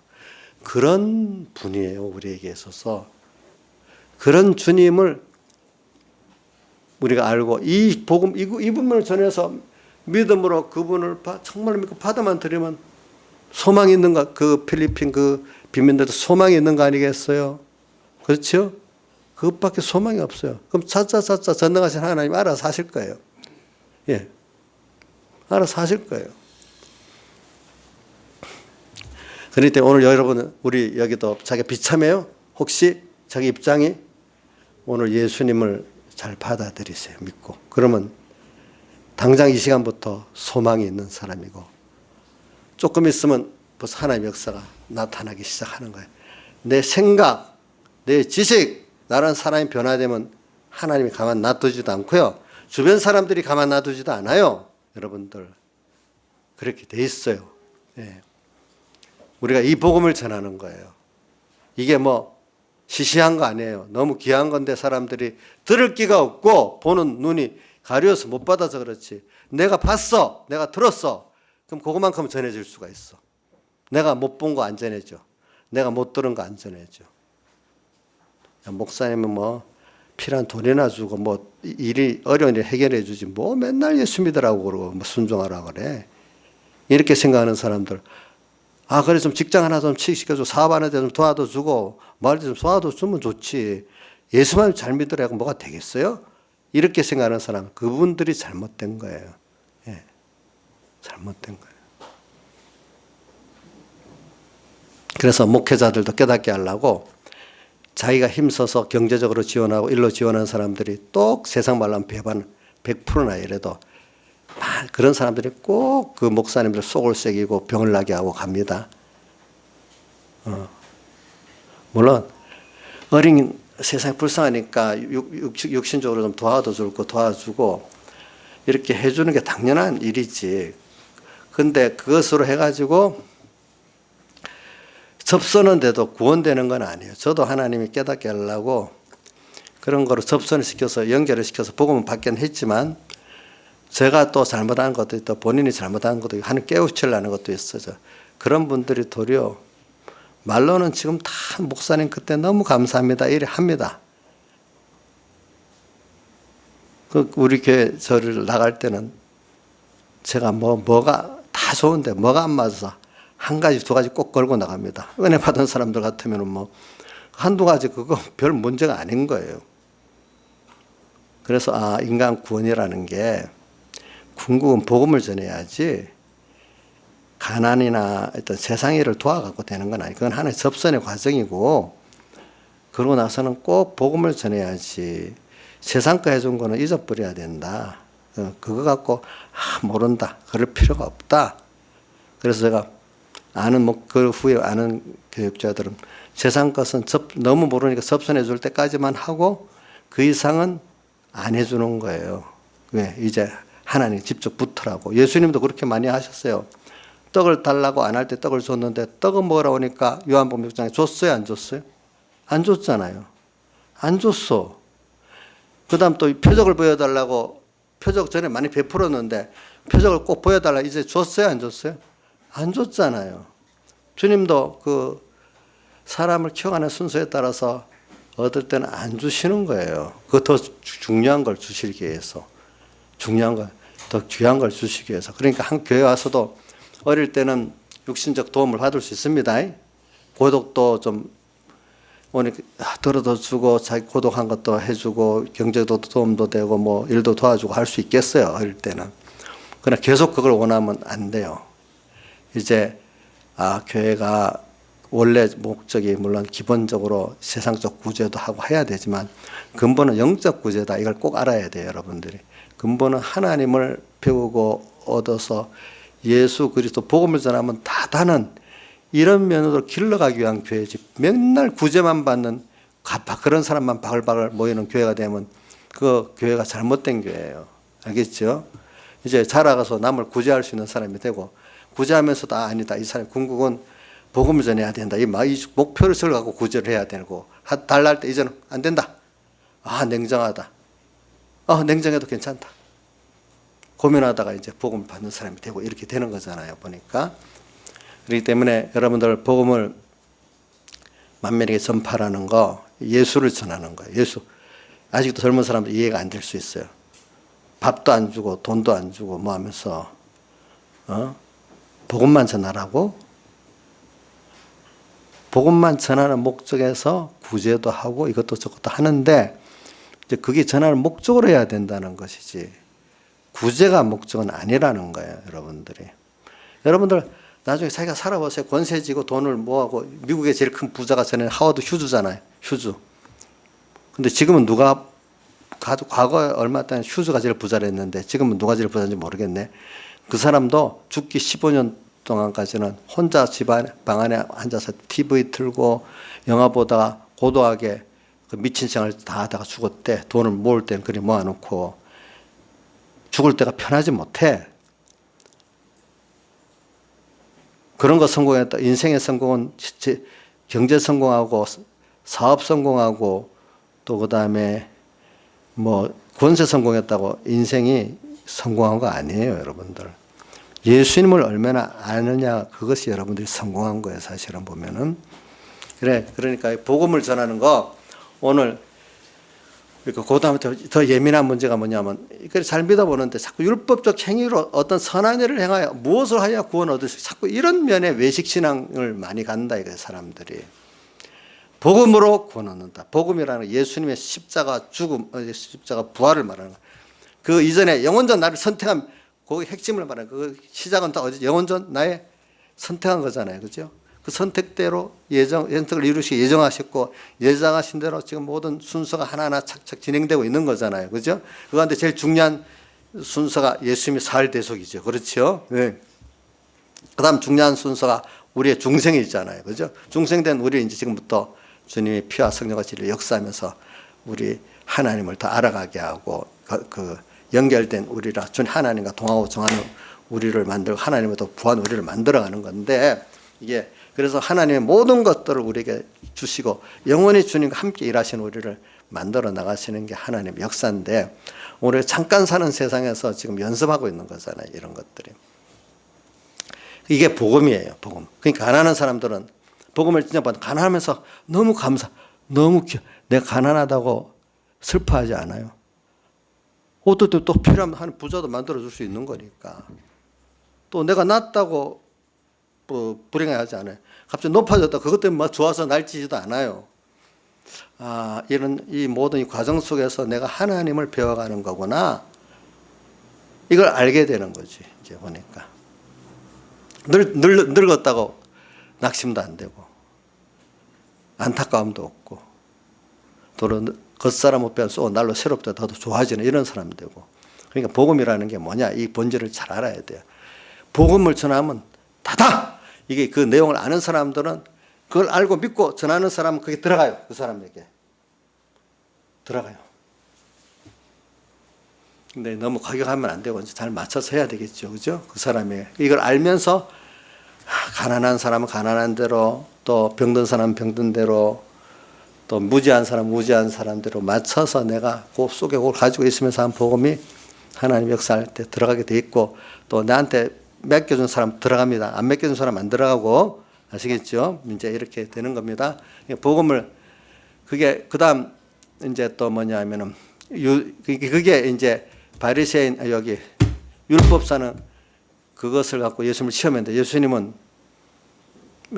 Speaker 1: 그런 분이에요. 우리에게 있어서. 그런 주님을 우리가 알고 이 복음, 이 부분을 전해서 믿음으로 그분을 정말 믿고 받아만 들이면 소망이 있는가? 그 필리핀 그 빈민들도 소망이 있는 거 아니겠어요? 그렇죠? 그것밖에 소망이 없어요. 그럼 차차 전능하신 하나님 알아서 하실 거예요. 예. 알아서 하실 거예요. 그러니까 오늘 여러분, 우리 여기도 자기가 비참해요? 혹시 자기 입장이 오늘 예수님을 잘 받아들이세요. 믿고. 그러면 당장 이 시간부터 소망이 있는 사람이고 조금 있으면 벌써 하나님의 역사가 나타나기 시작하는 거예요. 내 생각, 내 지식, 나라는 사람이 변화되면 하나님이 가만 놔두지도 않고요. 주변 사람들이 가만 놔두지도 않아요. 여러분들. 그렇게 돼 있어요. 예. 우리가 이 복음을 전하는 거예요. 이게 뭐 시시한 거 아니에요. 너무 귀한 건데 사람들이 들을 기가 없고 보는 눈이 가려워서 못 받아서 그렇지. 내가 봤어. 내가 들었어. 그럼 그것만큼 전해질 수가 있어. 내가 못 본 거 안 전해줘. 내가 못 들은 거 안 전해줘. 목사님은 뭐 필요한 돈이나 주고 뭐 일이 어려운 일 해결해 주지 뭐 맨날 예수 믿으라고 그러고 뭐 순종하라고 그래. 이렇게 생각하는 사람들. 그래 좀 직장 하나 좀 취직시켜줘. 사업 하나 좀 도와줘주고 말도 좀 도와주면 좋지. 예수만 잘 믿으라고 뭐가 되겠어요? 이렇게 생각하는 사람, 그분들이 잘못된 거예요. 예. 잘못된 거예요. 그래서 목회자들도 깨닫게 하려고 자기가 힘써서 경제적으로 지원하고 일로 지원하는 사람들이 또 세상 말로 하면 배반 100%나 이래도 그런 사람들이 꼭 그 목사님들 속을 새기고 병을 나게 하고 갑니다. 물론 어린 세상이 불쌍하니까 육신적으로 좀 도와주고 이렇게 해주는 게 당연한 일이지. 근데 그것으로 해가지고 접선은돼도 구원되는 건 아니에요. 저도 하나님이 깨닫게 하려고 그런 거로 접선을 시켜서 연결을 시켜서 복음을 받긴 했지만 제가 또 잘못한 것도 있고 본인이 잘못한 것도 있고 하는 깨우치려는 것도 있어요. 그런 분들이 도리어 말로는 지금 다 목사님 그때 너무 감사합니다 이래 합니다. 우리 교회 저를 나갈 때는 제가 뭐가 다 좋은데 뭐가 안 맞아서 한 가지 두 가지 꼭 걸고 나갑니다. 은혜 받은 사람들 같으면 뭐 한두 가지 그거 별 문제가 아닌 거예요. 그래서 인간 구원이라는 게 궁극은 복음을 전해야지 가난이나 어떤 세상 일을 도와갖고 되는 건 아니에요. 그건 하나의 접선의 과정이고 그러고 나서는 꼭 복음을 전해야지 세상 거 해준 거는 잊어버려야 된다. 그거 갖고 모른다. 그럴 필요가 없다. 그래서 제가 그 후에 아는 교육자들은 세상 것은 너무 모르니까 접선해 줄 때까지만 하고 그 이상은 안 해주는 거예요. 왜? 이제 하나님 직접 붙으라고. 예수님도 그렇게 많이 하셨어요. 떡을 달라고 안 할 때 떡을 줬는데 떡을 먹으라고 하니까 요한복음 6장에 줬어요? 안 줬어요? 안 줬잖아요. 안 줬어. 그 다음 또 표적을 보여달라고 표적 전에 많이 베풀었는데 표적을 꼭 보여달라 이제 줬어요? 안 줬어요? 안 줬잖아요. 주님도 그 사람을 키워가는 순서에 따라서 얻을 때는 안 주시는 거예요. 그거 더 중요한 걸 주시기 위해서. 중요한 걸, 더 귀한 걸 주시기 위해서. 그러니까 한 교회 와서도 어릴 때는 육신적 도움을 받을 수 있습니다. 고독도 좀 오늘 들어도 주고 자기 고독한 것도 해주고 경제도 도움도 되고 뭐 일도 도와주고 할 수 있겠어요. 어릴 때는. 그러나 계속 그걸 원하면 안 돼요. 이제 교회가 원래 목적이 물론 기본적으로 세상적 구제도 하고 해야 되지만 근본은 영적 구제다. 이걸 꼭 알아야 돼요. 여러분들이. 근본은 하나님을 배우고 얻어서 예수 그리스도 복음을 전하면 다다는 이런 면으로 길러가기 위한 교회지. 맨날 구제만 받는 그런 사람만 바글바글 모이는 교회가 되면 그 교회가 잘못된 교회예요. 알겠죠? 이제 자라가서 남을 구제할 수 있는 사람이 되고 구제하면서도 아니다. 이 사람 궁극은 복음을 전해야 된다. 이 목표를 설정하고 구제를 해야 되고 달라 할 때 이제는 안 된다. 냉정하다. 냉정해도 괜찮다. 고민하다가 이제 복음 받는 사람이 되고 이렇게 되는 거잖아요. 보니까. 그렇기 때문에 여러분들 복음을 만민에게 전파하는 거 예수를 전하는 거예요. 예수. 아직도 젊은 사람들 이해가 안 될 수 있어요. 밥도 안 주고 돈도 안 주고 뭐 하면서 복음만 전하라고? 복음만 전하는 목적에서 구제도 하고 이것도 저것도 하는데 이제 그게 전하는 목적으로 해야 된다는 것이지 구제가 목적은 아니라는 거예요. 여러분들이. 여러분들 나중에 자기가 살아보세요. 권세지고 돈을 뭐하고 미국의 제일 큰 부자가 전에 하워드 휴즈잖아요. 휴즈. 근데 지금은 누가 과거에 얼마 동안 휴즈가 제일 부자를 했는데 지금은 누가 제일 부자인지 모르겠네. 그 사람도 죽기 15년 동안까지는 혼자 집안 방 안에 앉아서 TV 틀고 영화 보다가 고도하게 그 미친 생활을 다 하다가 죽었대. 돈을 모을 때는 그리 모아놓고 죽을 때가 편하지 못해. 그런 거 성공했다. 인생의 성공은 경제 성공하고 사업 성공하고 또 그다음에 뭐 권세 성공했다고 인생이 성공한 거 아니에요, 여러분들. 예수님을 얼마나 아느냐 그것이 여러분들이 성공한 거예요, 사실은 보면은. 그러니까 복음을 전하는 거 오늘 그 다음에 더 예민한 문제가 뭐냐면 이걸 잘 믿어보는데 자꾸 율법적 행위로 어떤 선한 일을 행하여 무엇을 하여 구원 얻을 수 자꾸 이런 면에 외식 신앙을 많이 간다 이거예요, 사람들이. 복음으로 구원 얻는다. 복음이라는 예수님의 십자가 죽음, 십자가 부활을 말하는 거예요. 그 이전에 영원전 나를 선택한 그 핵심을 말하는 그 시작은 다 어디 영원전 나의 선택한 거잖아요, 그렇죠? 그 선택대로 선택을 이루시기 예정하셨고 예정하신 대로 지금 모든 순서가 하나하나 착착 진행되고 있는 거잖아요, 그렇죠? 그 가운데 제일 중요한 순서가 예수님의 사흘 대속이죠, 그렇죠? 네. 그다음 중요한 순서가 우리의 중생이 있잖아요, 그렇죠? 중생된 우리 이제 지금부터 주님의 피와 성령과 진리를 역사하면서 우리 하나님을 더 알아가게 하고 그 연결된 우리라 주님 하나님과 동하고 정하는 우리를 만들고 하나님을 더 부한 우리를 만들어가는 건데 이게 그래서 하나님의 모든 것들을 우리에게 주시고 영원히 주님과 함께 일하시는 우리를 만들어 나가시는 게 하나님의 역사인데 우리가 잠깐 사는 세상에서 지금 연습하고 있는 거잖아요. 이런 것들이. 이게 복음이에요. 복음. 그러니까 가난한 사람들은 복음을 진짜 받아 가난하면서 너무 너무 내가 가난하다고 슬퍼하지 않아요. 어떨 때 또 필요하면 부자도 만들어줄 수 있는 거니까. 또 내가 낫다고 불행해하지 않아요. 갑자기 높아졌다. 그것 때문에 막 좋아서 날뛰지도 않아요. 이 모든 이 과정 속에서 내가 하나님을 배워가는 거구나. 이걸 알게 되는 거지. 이제 보니까. 늙었다고 낙심도 안 되고, 안타까움도 없고, 또 겉사람 못 빼서 날로 새롭다 더 좋아지는 이런 사람이 되고. 그러니까 복음이라는 게 뭐냐? 이 본질을 잘 알아야 돼요. 복음을 전하면 다다! 이게 그 내용을 아는 사람들은 그걸 알고 믿고 전하는 사람은 그게 들어가요. 그 사람에게. 들어가요. 근데 너무 과격하면 안 되고 이제 잘 맞춰서 해야 되겠죠. 그죠? 그 사람이 이걸 알면서 가난한 사람은 가난한 대로 또 병든 사람은 병든 대로 또 무지한 사람대로 맞춰서 내가 그 속에 그걸 가지고 있으면서 한 복음이 하나님 역사할 때 들어가게 돼 있고 또 나한테 맡겨준 사람 들어갑니다. 안 맡겨준 사람 안 들어가고 아시겠죠? 이제 이렇게 되는 겁니다. 복음을 그게 그다음 이제 또 뭐냐면은 그게 이제 바리새인 여기 율법사는 그것을 갖고 예수님을 시험했는데 예수님은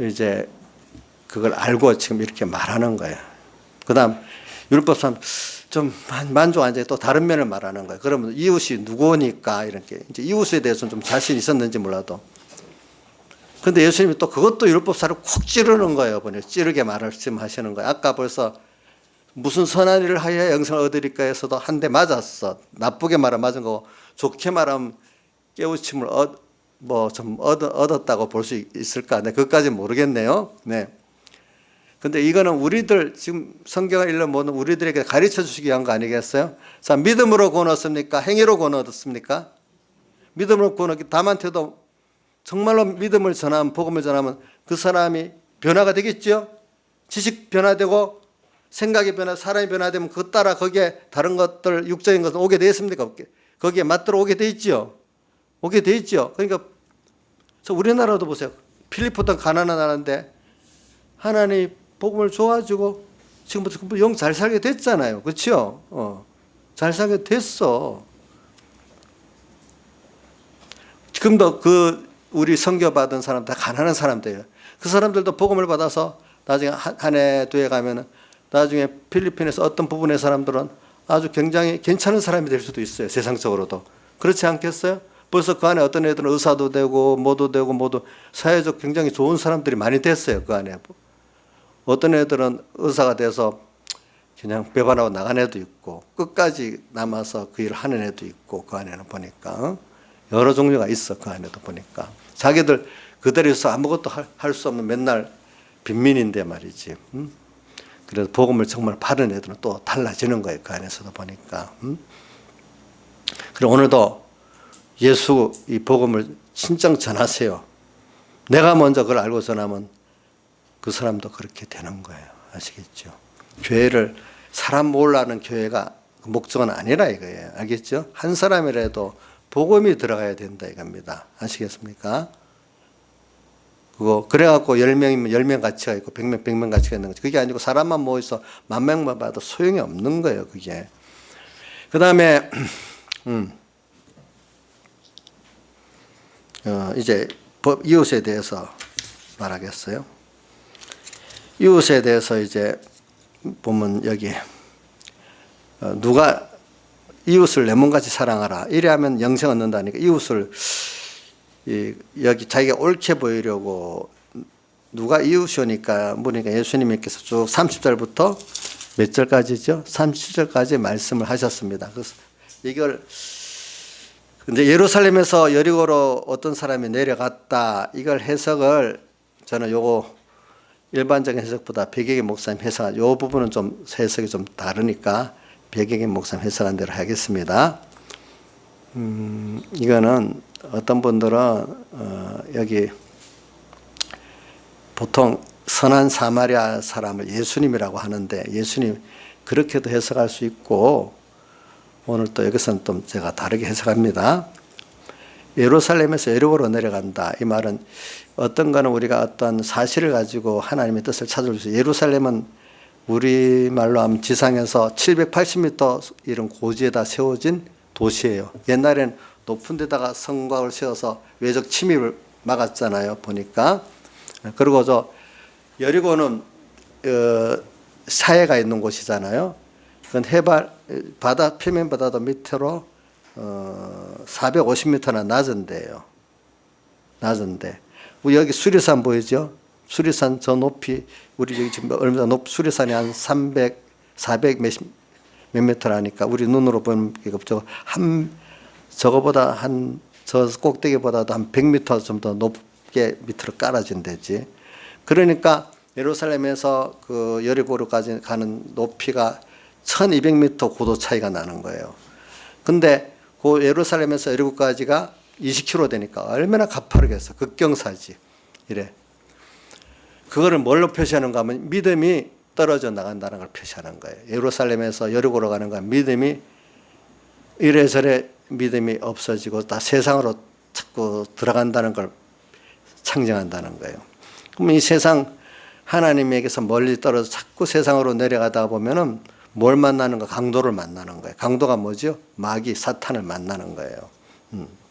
Speaker 1: 이제 그걸 알고 지금 이렇게 말하는 거예요. 그다음 율법사는 좀 만족 안 돼. 또 다른 면을 말하는 거예요. 그러면 이웃이 누구니까 이렇게 이제 이웃에 대해서는 좀 자신 있었는지 몰라도. 근데 예수님이 또 그것도 율법사를 콕 찌르는 거예요. 보니 찌르게 말씀하시는 거예요. 아까 벌써 무슨 선한 일을 하여야 영생을 얻으리까 해서도 한 대 맞았어. 나쁘게 말하면 맞은 거고 좋게 말하면 깨우침을 좀 얻었다고 볼 수 있을까? 네, 그것까지는 모르겠네요. 네. 근데 이거는 우리들 지금 성경을 읽어보는 우리들에게 가르쳐 주시기 위한 거 아니겠어요? 자, 믿음으로 구원 얻습니까? 행위로 구원 얻습니까? 믿음으로 구원 얻기 남한테도 정말로 믿음을 전하면 복음을 전하면 그 사람이 변화가 되겠죠? 지식 변화되고 생각이 사람이 변화되면 그 따라 거기에 다른 것들 육적인 것은 오게 되어 있습니까? 거기에 맞들어 오게 되어 있죠. 오게 되어 있죠. 그러니까 우리나라도 보세요. 필리포도 가난한 나라인데 하나님 복음을 줘가지고 지금부터 영 잘 살게 됐잖아요. 그렇죠? 잘 살게 됐어. 지금도 우리 선교받은 사람 다 가난한 사람들이에요. 그 사람들도 복음을 받아서 나중에 한 해, 두 해 가면은 나중에 필리핀에서 어떤 부분의 사람들은 아주 굉장히 괜찮은 사람이 될 수도 있어요. 세상적으로도. 그렇지 않겠어요? 벌써 그 안에 어떤 애들은 의사도 되고 모두 사회적 굉장히 좋은 사람들이 많이 됐어요. 그 안에. 어떤 애들은 의사가 돼서 그냥 배반하고 나간 애도 있고 끝까지 남아서 그 일을 하는 애도 있고 그 안에는 보니까 여러 종류가 있어. 그 안에도 보니까 자기들 그대로 있어 아무것도 할 수 없는 맨날 빈민인데 말이지. 그래서 복음을 정말 바른 애들은 또 달라지는 거예요. 그 안에서도 보니까. 그리고 오늘도 예수 이 복음을 신청 전하세요. 내가 먼저 그걸 알고 전하면 그 사람도 그렇게 되는 거예요. 아시겠죠? 교회를 사람 모으려는 교회가 목적은 아니라 이거예요. 알겠죠? 한 사람이라도 복음이 들어가야 된다 이겁니다. 아시겠습니까? 그래갖고 10명이면 10명 가치가 있고 100명, 100명 가치가 있는 거죠. 그게 아니고 사람만 모여서 10,000명만 봐도 소용이 없는 거예요. 그게. 그 다음에, 이제 이웃에 대해서 말하겠어요. 이웃에 대해서 이제 보면 여기 누가 이웃을 내 몸같이 사랑하라 이래 하면 영생 얻는다니까 이웃을 여기 자기가 옳게 보이려고 누가 이웃이오니까 보니까 예수님께서 쭉 30절부터 몇 절까지죠? 37절까지 말씀을 하셨습니다. 그래서 이걸 이제 예루살렘에서 여리고로 어떤 사람이 내려갔다 이걸 해석을 저는 요거 일반적인 해석보다 백예기 목사님 해석, 요 부분은 좀 해석이 좀 다르니까 백예기 목사님 해석한 대로 하겠습니다. 이거는 어떤 분들은 여기 보통 선한 사마리아 사람을 예수님이라고 하는데 예수님 그렇게도 해석할 수 있고 오늘 또 여기서는 좀 제가 다르게 해석합니다. 예루살렘에서 여리고로 내려간다. 이 말은 어떤 거는 우리가 어떤 사실을 가지고 하나님의 뜻을 찾을 수 있어요. 예루살렘은 우리말로 하면 지상에서 780m 이런 고지에다 세워진 도시예요. 옛날엔 높은 데다가 성곽을 세워서 외적 침입을 막았잖아요. 보니까. 그리고 여리고는 사해가 있는 곳이잖아요. 그건 해발 바다 표면보다도 밑으로 450m나 낮은 데예요. 낮은데 우리 여기 수리산 보이죠? 수리산 저 높이 우리 여기 지금 얼마 높 수리산이 한 300, 400 몇 미터라니까 우리 눈으로 보면 저거보다 저 꼭대기보다도 한 100m 좀 더 높게 밑으로 깔아진 데지. 그러니까 예루살렘에서 그 여리고로까지 가는 높이가 1200m 고도 차이가 나는 거예요. 근데 그 예루살렘에서 여리고까지가 20km 되니까 얼마나 가파르겠어. 극경사지. 이래. 그거를 뭘로 표시하는가 하면 믿음이 떨어져 나간다는 걸 표시하는 거예요. 예루살렘에서 여리고로 가는 건 믿음이 이래저래 믿음이 없어지고 다 세상으로 자꾸 들어간다는 걸 상징한다는 거예요. 그럼 이 세상 하나님에게서 멀리 떨어져 자꾸 세상으로 내려가다 보면은 뭘 만나는 거? 강도를 만나는 거예요. 강도가 뭐죠? 마귀, 사탄을 만나는 거예요.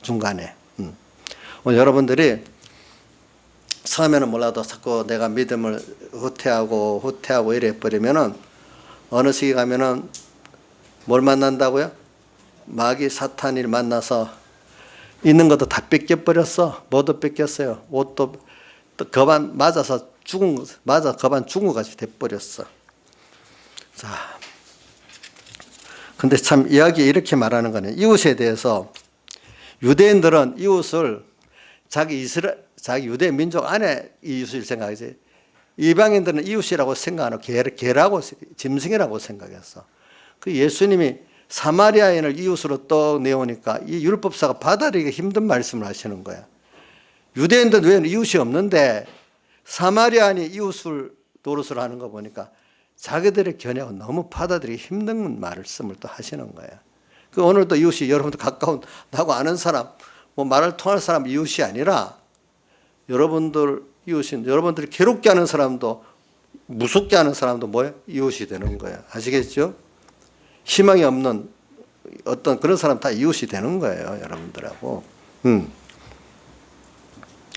Speaker 1: 중간에. 오늘 여러분들이 처음에는 몰라도 자꾸 내가 믿음을 후퇴하고 이래 버리면은 어느 시기 가면은 뭘 만난다고요? 마귀, 사탄을 만나서 있는 것도 다 뺏겨버렸어. 뭐도 뺏겼어요. 옷도 거반 맞아서 거반 죽은 것 같이 돼버렸어. 자, 근데 참 이야기 이렇게 말하는 거는 이웃에 대해서 유대인들은 이웃을 자기 유대 민족 안에 이웃을 생각하지 이방인들은 이웃이라고 생각 안 하고 개라고 짐승이라고 생각했어. 그 예수님이 사마리아인을 이웃으로 떡 내오니까 이 율법사가 받아들이기 힘든 말씀을 하시는 거야. 유대인들 왜 이웃이 없는데 사마리아인이 이웃을 노릇을 하는 거 보니까 자기들의 견해가 너무 받아들이기 힘든 말씀을 또 하시는 거예요. 그 오늘도 이웃이 여러분들 가까운 나하고 아는 사람, 뭐 말을 통할 사람 이웃이 아니라 여러분들 이웃인 여러분들이 괴롭게 하는 사람도 무섭게 하는 사람도 뭐예요? 이웃이 되는 거예요. 아시겠죠? 희망이 없는 어떤 그런 사람 다 이웃이 되는 거예요, 여러분들하고.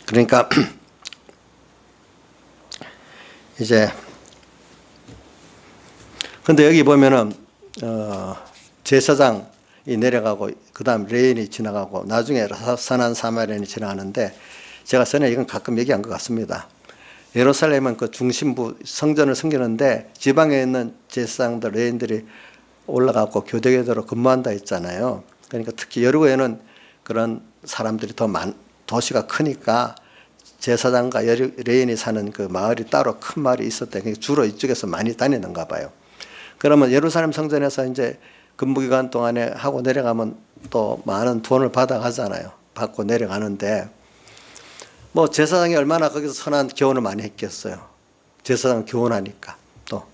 Speaker 1: 그러니까 이제 근데 여기 보면은 제사장이 내려가고 그다음 레인이 지나가고 나중에 선한 사마리아인이 지나가는데 제가 전에 이건 가끔 얘기한 것 같습니다. 예루살렘은 그 중심부 성전을 섬기는데 지방에 있는 제사장들 레인들이 올라가고 교대교대로 근무한다 했잖아요. 그러니까 특히 여리고에는 그런 사람들이 더 도시가 크니까 제사장과 레인이 사는 그 마을이 따로 큰 마을이 있었대. 주로 이쪽에서 많이 다니는가 봐요. 그러면 예루살렘 성전에서 이제 근무기간 동안에 하고 내려가면 또 많은 돈을 받아가잖아요. 받고 내려가는데 뭐 제사장이 얼마나 거기서 선한 교훈을 많이 했겠어요. 제사장 교훈하니까 또.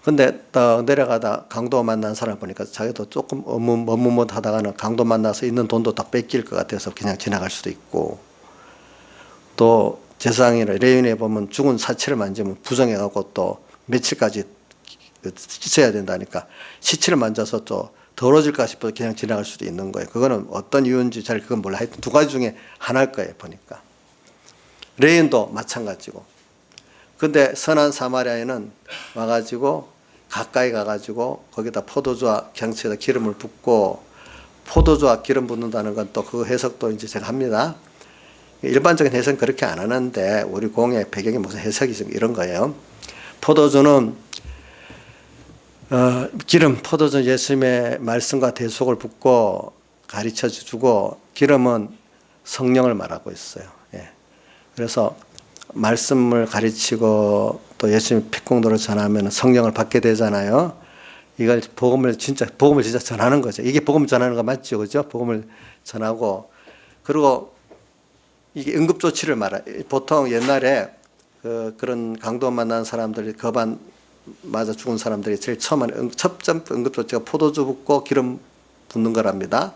Speaker 1: 근데 또 내려가다 강도 만난 사람을 보니까 자기도 조금 머뭇머뭇하다가는 강도 만나서 있는 돈도 다 뺏길 것 같아서 그냥 지나갈 수도 있고 또 제사장이나 레위인에 보면 죽은 사체를 만지면 부정해가고 또 며칠까지 씻어야 된다니까 시체를 만져서 또 더러워질까 싶어서 그냥 지나갈 수도 있는 거예요. 그거는 어떤 이유인지 잘 그건 몰라. 하여튼 두 가지 중에 하나일 거예요, 보니까. 레인도 마찬가지고. 근데 선한 사마리아인은 와가지고 가까이 가가지고 거기다 포도주와 경치에다 기름을 붓고 포도주와 기름 붓는다는 건 또 그 해석도 이제 제가 합니다. 일반적인 해석은 그렇게 안 하는데 우리 공의 배경에 무슨 해석이 좀 이런 거예요. 포도주는 포도주 예수님의 말씀과 대속을 붓고 가르쳐 주고 기름은 성령을 말하고 있어요. 예. 그래서 말씀을 가르치고 또 예수님 백공도를 전하면 성령을 받게 되잖아요. 이걸 복음을 진짜 전하는 거죠. 이게 복음 전하는 거 맞죠, 그죠? 복음을 전하고 그리고 이게 응급조치를 보통 옛날에 그런 강도 만난 사람들이 거반 맞아 죽은 사람들이 제일 처음 하는 첫 응급조치가 포도주 붓고 기름 붓는 거랍니다.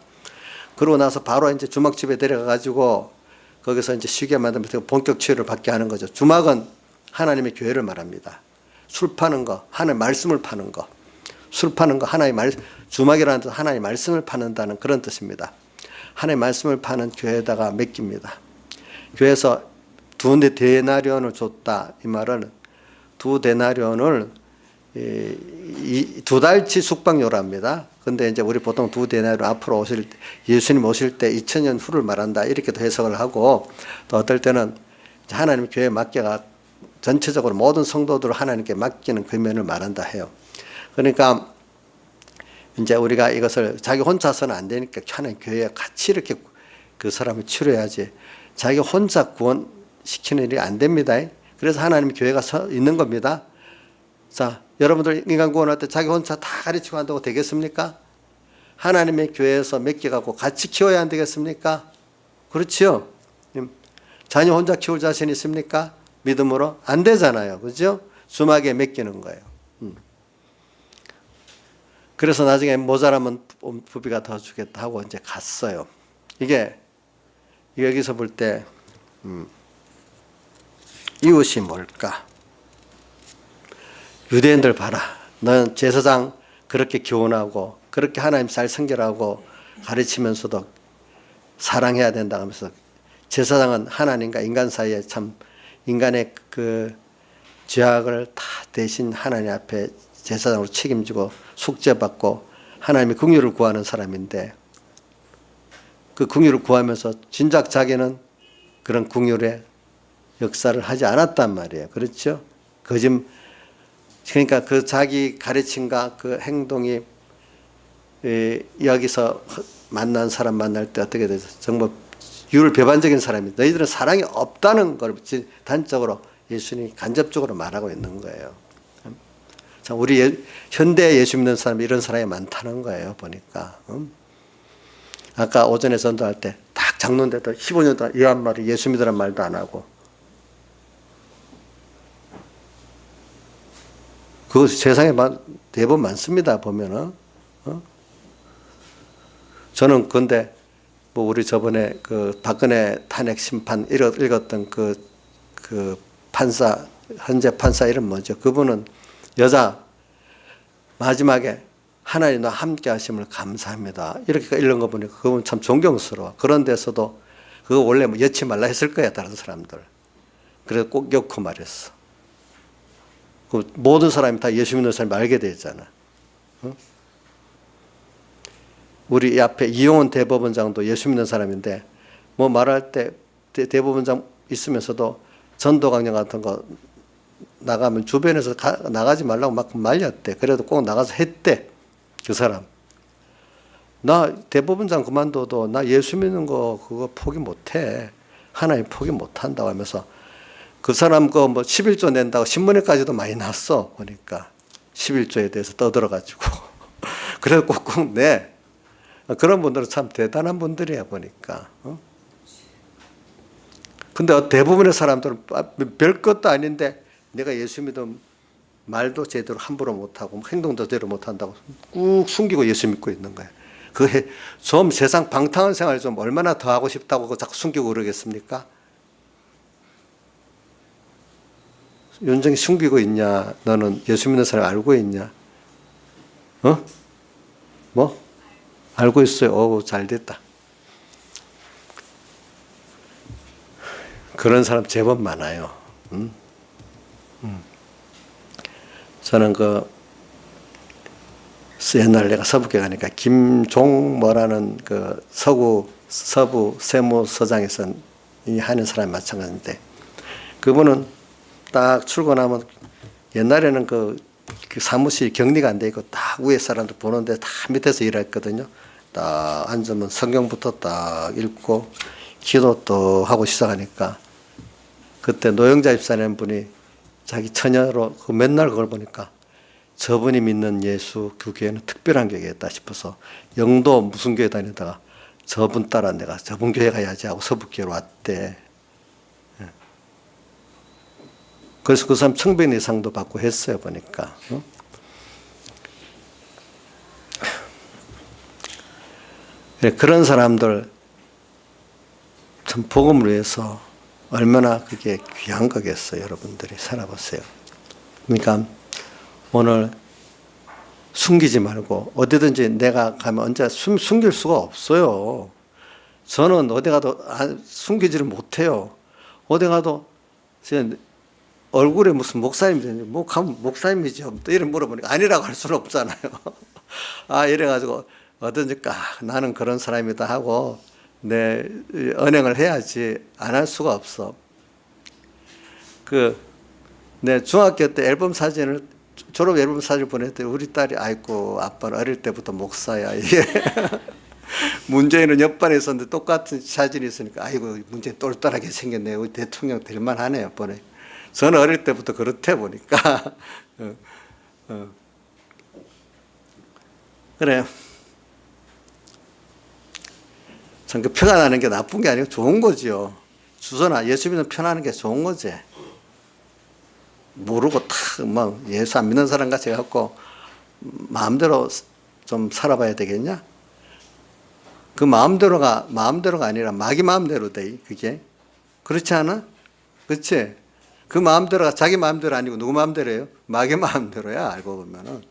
Speaker 1: 그러고 나서 바로 이제 주막집에 데려가가지고 거기서 이제 쉬게 만들면서 본격 치료를 받게 하는 거죠. 주막은 하나님의 교회를 말합니다. 술 파는 거, 하나님의 말씀을 파는 거. 술 파는 거, 주막이라는 뜻은 하나님의 말씀을 파는다는 그런 뜻입니다. 하나님의 말씀을 파는 교회에다가 맡깁니다. 교회에서 2데나리온을 줬다. 이 말은 2데나리온을 2달치 숙박료랍니다. 근데 이제 우리 보통 2데나리온 앞으로 예수님 오실 때 2000년 후를 말한다. 이렇게도 해석을 하고 또 어떨 때는 하나님 교회에 맡겨가 전체적으로 모든 성도들을 하나님께 맡기는 금연을 말한다 해요. 그러니까 이제 우리가 이것을 자기 혼자서는 안 되니까 하나님 교회에 같이 이렇게 그 사람을 치료해야지 자기 혼자 구원시키는 일이 안 됩니다. 그래서 하나님 교회가 있는 겁니다. 자, 여러분들 인간 구원할 때 자기 혼자 다 가르치고 한다고 되겠습니까? 하나님의 교회에서 맡겨갖고 같이 키워야 안 되겠습니까? 그렇지요? 자녀 혼자 키울 자신 있습니까? 믿음으로? 안 되잖아요. 그죠? 주막에 맡기는 거예요. 그래서 나중에 모자라면 부비가 더 주겠다 하고 이제 갔어요. 이게 여기서 볼 때 이웃이 뭘까? 유대인들 봐라. 너는 제사장 그렇게 교훈하고 그렇게 하나님 잘 섬기라고 가르치면서도 사랑해야 된다 하면서 제사장은 하나님과 인간 사이에 참 인간의 그 죄악을 다 대신 하나님 앞에 제사장으로 책임지고 속죄받고 하나님의 긍휼을 구하는 사람인데 그 긍휼을 구하면서 진작 자기는 그런 긍휼의 역사를 하지 않았단 말이에요. 그렇죠? 그러니까 그 자기 가르침과 그 행동이 여기서 만난 사람 만날 때 어떻게 되죠? 정말 율배반적인 사람이 너희들은 사랑이 없다는 걸 단적으로 예수님이 간접적으로 말하고 있는 거예요. 자, 우리 현대 예수 믿는 사람이 이런 사람이 많다는 거예요. 보니까. 아까 오전에 전도할 때 딱 장로인데도 15년 동안 이 한 말이 예수 믿으란 말도 안 하고 그거 세상에 대부분 많습니다. 보면은. 저는 근데 뭐 우리 저번에 그 박근혜 탄핵 심판 읽었던 그 판사, 헌재 판사 이름 뭐죠? 그분은 여자 마지막에 하나님 나와 함께 하심을 감사합니다. 이렇게 읽는 거 보니까 그분 참 존경스러워. 그런 데서도 그거 원래 뭐 여치 말라 했을 거야, 다른 사람들. 그래서 꼭 엮고 말했어. 그 모든 사람이 다 예수 믿는 사람이 알게 되잖아. 응? 우리 앞에 이용훈 대법원장도 예수 믿는 사람인데 뭐 말할 때 대법원장 있으면서도 전도 강령 같은 거 나가면 주변에서 나가지 말라고 막 말렸대. 그래도 꼭 나가서 했대. 그 사람. 나 대법원장 그만둬도 나 예수 믿는 거 그거 포기 못해. 하나님 포기 못한다고 하면서 그 사람 거 뭐 11조 낸다고 신문에까지도 많이 났어. 보니까 11조에 대해서 떠들어가지고 그래서 꼭꼭 내. 그런 분들은 참 대단한 분들이야 보니까. 근데 대부분의 사람들은 별 것도 아닌데 내가 예수 믿음 말도 제대로 함부로 못하고 행동도 제대로 못한다고 꾹 숨기고 예수 믿고 있는 거예요. 그게 좀 세상 방탕한 생활 좀 얼마나 더 하고 싶다고 자꾸 숨기고 그러겠습니까? 윤정이 숨기고 있냐? 너는 예수 믿는 사람 알고 있냐? 뭐? 알고 있어요. 잘 됐다. 그런 사람 제법 많아요. 저는 옛날 내가 서북에 가니까 김종모라는 그 서부 세무서장에서 하는 사람이 마찬가지인데 그분은 딱 출근하면 옛날에는 그 사무실 격리가 안 돼 있고 딱 위에 사람들 보는데 다 밑에서 일했거든요. 딱 앉으면 성경부터 딱 읽고 기도 또 하고 시작하니까 그때 노영자 집사님 분이 자기 처녀로 맨날 그걸 보니까 저분이 믿는 예수 그 교회는 특별한 교회였다 싶어서 영도 무슨 교회 다니다가 저분 따라 내가 저분 교회 가야지 하고 서북교회로 왔대. 그래서 그 사람 청백 이상도 받고 했어요 보니까. 그런 사람들 참 복음을 위해서 얼마나 그게 귀한 거겠어요. 여러분들이 살아보세요. 그러니까 오늘 숨기지 말고 어디든지 내가 가면 언제 숨길 수가 없어요. 저는 어디 가도 숨기지를 못해요. 어디 가도 얼굴에 무슨 목사님이지 뭐 가면 목사님이죠. 또 이런 물어보니까 아니라고 할 수는 없잖아요. 이래가지고 어딘지 나는 그런 사람이다 하고 내 언행을 해야지 안 할 수가 없어. 내 중학교 때 앨범 사진을 졸업 앨범 사진을 보냈더니 우리 딸이 아이고 아빠는 어릴 때부터 목사야 이게 문재인은 옆반에 있었는데 똑같은 사진이 있으니까 아이고 문재인 똘똘하게 생겼네. 우리 대통령 될 만하네요. 보내. 저는 어릴 때부터 그렇대 보니까 그래. 참 그 표가 나는 게 나쁜 게 아니고 좋은 거지요. 주소나 예수 믿으면 편하는 게 좋은 거지. 모르고 탁막 예수 안 믿는 사람 같이 해갖고 마음대로 좀 살아봐야 되겠냐? 그 마음대로가 아니라 마귀 마음대로 돼, 그게. 그렇지 않아? 그렇지? 그 마음대로가 자기 마음대로 아니고 누구 마음대로예요? 마귀 마음대로야, 알고 보면은.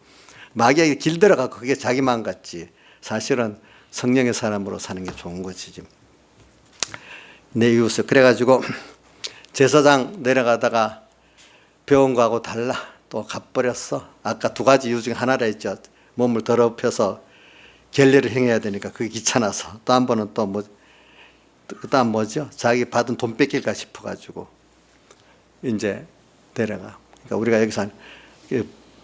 Speaker 1: 마귀에게 길들어가 그게 자기 마음 같지. 사실은 성령의 사람으로 사는 게 좋은 거지, 지금. 내 이웃을. 그래가지고 제사장 내려가다가 배운 거하고 달라. 또 가버렸어. 아까 두 가지 이유 중에 하나라 했죠. 몸을 더럽혀서 결례를 행해야 되니까 그게 귀찮아서. 또 한 번은 또 뭐, 그 다음 뭐죠? 자기 받은 돈 뺏길까 싶어가지고 이제 데려가. 그러니까 우리가 여기서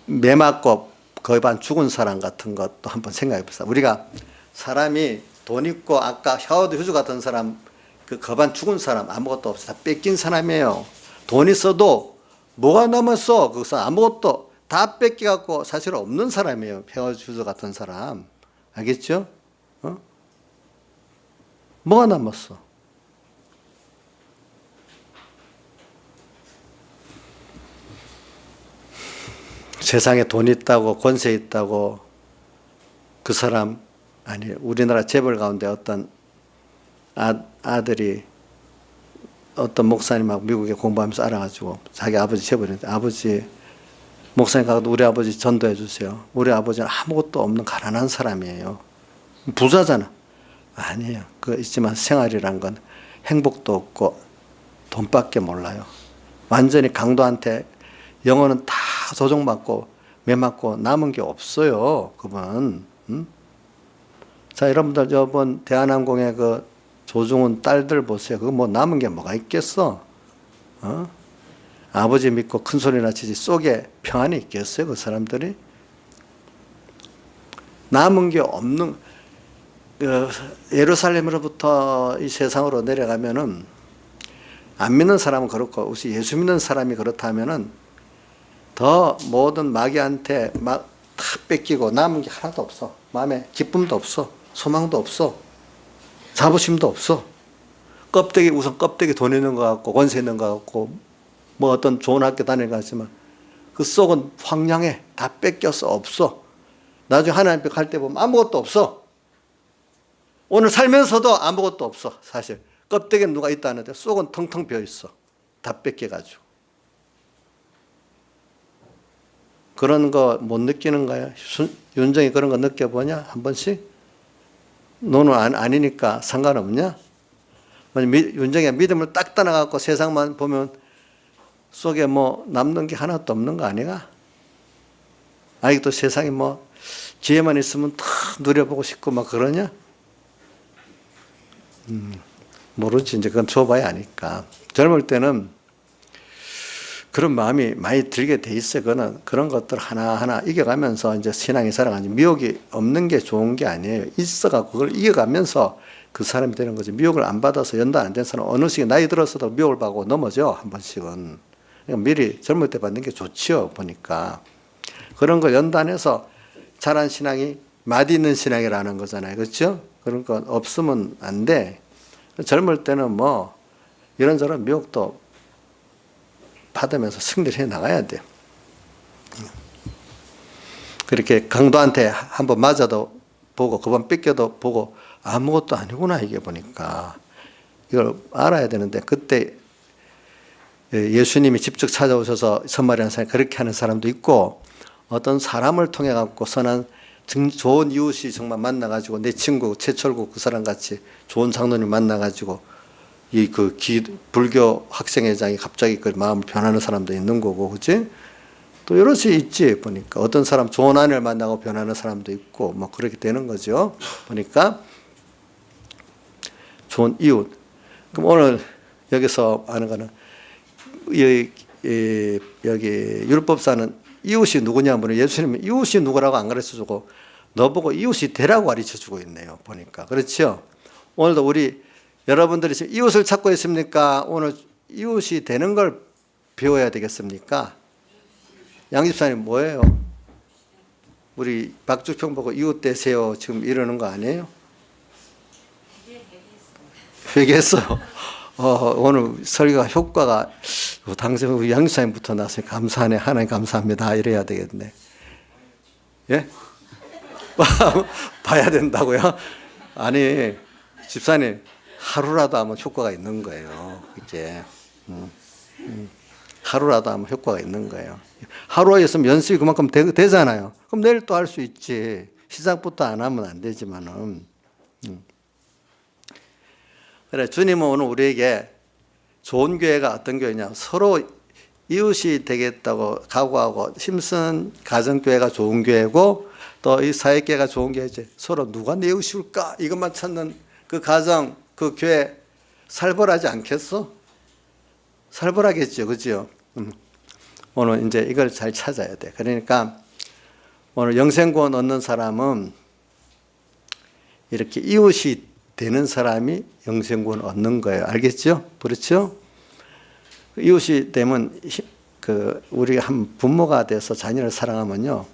Speaker 1: 매 맞고 거의 반 죽은 사람 같은 것도 한번 생각해 봅시다. 우리가 사람이 돈 있고 아까 샤워도 휴주 같은 사람 그 거반 죽은 사람 아무것도 없어. 다 뺏긴 사람이에요. 돈 있어도 뭐가 남았어? 그 사람 아무것도 다 뺏겨갖고 사실 없는 사람이에요. 샤워주주 같은 사람. 알겠죠? 뭐가 남았어? 세상에 돈 있다고 권세 있다고 그 사람 아니 우리나라 재벌 가운데 어떤 아들이 어떤 목사님하고 미국에 공부하면서 알아가지고 자기 아버지 재벌인데 아버지 목사님 가도 우리 아버지 전도해 주세요. 우리 아버지는 아무것도 없는 가난한 사람이에요. 부자잖아. 아니에요. 그 있지만 생활이란 건 행복도 없고 돈밖에 몰라요. 완전히 강도한테 영혼은 다 조종받고 매맞고 남은 게 없어요. 그분. 자, 여러분들 저번 대한항공의 그 조종훈 딸들 보세요. 그거 뭐 남은 게 뭐가 있겠어? 아버지 믿고 큰 소리나 치지 속에 평안이 있겠어요? 그 사람들이? 남은 게 없는 예루살렘으로부터 이 세상으로 내려가면은 안 믿는 사람은 그렇고 혹시 예수 믿는 사람이 그렇다면은 더 모든 마귀한테 막 다 뺏기고 남은 게 하나도 없어. 마음에 기쁨도 없어. 소망도 없어. 자부심도 없어. 껍데기 우선 껍데기 돈 있는 것 같고 권세 있는 것 같고 뭐 어떤 좋은 학교 다니는 것 같지만 그 속은 황량해. 다 뺏겼어. 없어. 나중에 하나님 앞에 갈 때 보면 아무것도 없어. 오늘 살면서도 아무것도 없어. 사실 껍데기는 누가 있다는데 속은 텅텅 비어 있어. 다 뺏겨가지고. 그런 거 못 느끼는 거야? 윤정이 그런 거 느껴보냐? 한 번씩? 너는 아니니까 상관없냐? 윤정이가 믿음을 딱 떠나갖고 세상만 보면 속에 뭐 남는 게 하나도 없는 거 아니가? 아직도 세상에 뭐 기회만 있으면 다 누려보고 싶고 막 그러냐? 모르지. 이제 그건 줘봐야 아니까. 젊을 때는 그런 마음이 많이 들게 돼 있어요. 그런 것들 하나하나 이겨가면서 이제 신앙이 살아가지. 미혹이 없는 게 좋은 게 아니에요. 있어갖고 그걸 이겨가면서 그 사람이 되는 거지. 미혹을 안 받아서 연단 안 된 사람은 어느 시기 나이 들어서도 미혹을 받고 넘어져. 한 번씩은. 그러니까 미리 젊을 때 받는 게 좋지요. 보니까. 그런 거 연단해서 자란 신앙이 맛 있는 신앙이라는 거잖아요. 그렇죠? 그런 거 없으면 안 돼. 젊을 때는 뭐 이런저런 미혹도 받으면서 승리를 해 나가야 돼. 그렇게 강도한테 한번 맞아도 보고 그번 뺏겨도 보고 아무것도 아니구나 이게 보니까 이걸 알아야 되는데 그때 예수님이 직접 찾아오셔서 선말이라는 사람이 그렇게 하는 사람도 있고 어떤 사람을 통해 갖고 선한 좋은 이웃이 정말 만나가지고 내 친구 최철구 그 사람 같이 좋은 장로님 만나가지고 불교 학생회장이 갑자기 그 마음을 변하는 사람도 있는 거고, 그치? 또 여럿이 있지, 보니까. 어떤 사람 좋은 아내를 만나고 변하는 사람도 있고, 뭐 그렇게 되는 거죠. 보니까. 좋은 이웃. 그럼 오늘 여기서 하는 거는, 여기 율법사는 이웃이 누구냐 하면 예수님은 이웃이 누구라고 안 가르쳐 주고, 너보고 이웃이 되라고 가르쳐 주고 있네요. 보니까. 그렇죠? 오늘도 여러분들이 지금 이웃을 찾고 있습니까? 오늘 이웃이 되는 걸 배워야 되겠습니까? 양 집사님 뭐예요? 우리 박주평 보고 이웃 되세요 지금 이러는 거 아니에요? 회개했어요. 오늘 설교가 효과가 당신 우리 양사님부터 나서 감사하네. 하나님 감사합니다. 이래야 되겠네. 예? 봐야 된다고요? 아니, 집사님, 하루라도 하면 효과가 있는 거예요. 이제. 하루라도 하면 효과가 있는 거예요. 하루에 있으면 연습이 그만큼 되잖아요. 그럼 내일 또 할 수 있지. 시작부터 안 하면 안 되지만은. 그래, 주님은 오늘 우리에게 좋은 교회가 어떤 교회냐. 서로 이웃이 되겠다고 각오하고 힘쓴 가정교회가 좋은 교회고 또 이 사회교회가 좋은 교회지. 서로 누가 내 이웃일까? 이것만 찾는 그 가정, 그 교회 살벌하지 않겠어? 살벌하겠죠. 그죠? 오늘 이제 이걸 잘 찾아야 돼. 그러니까 오늘 영생구원 얻는 사람은 이렇게 이웃이 되는 사람이 영생구원 얻는 거예요. 알겠죠? 그렇죠? 이웃이 되면 우리가 한 부모가 돼서 자녀를 사랑하면요.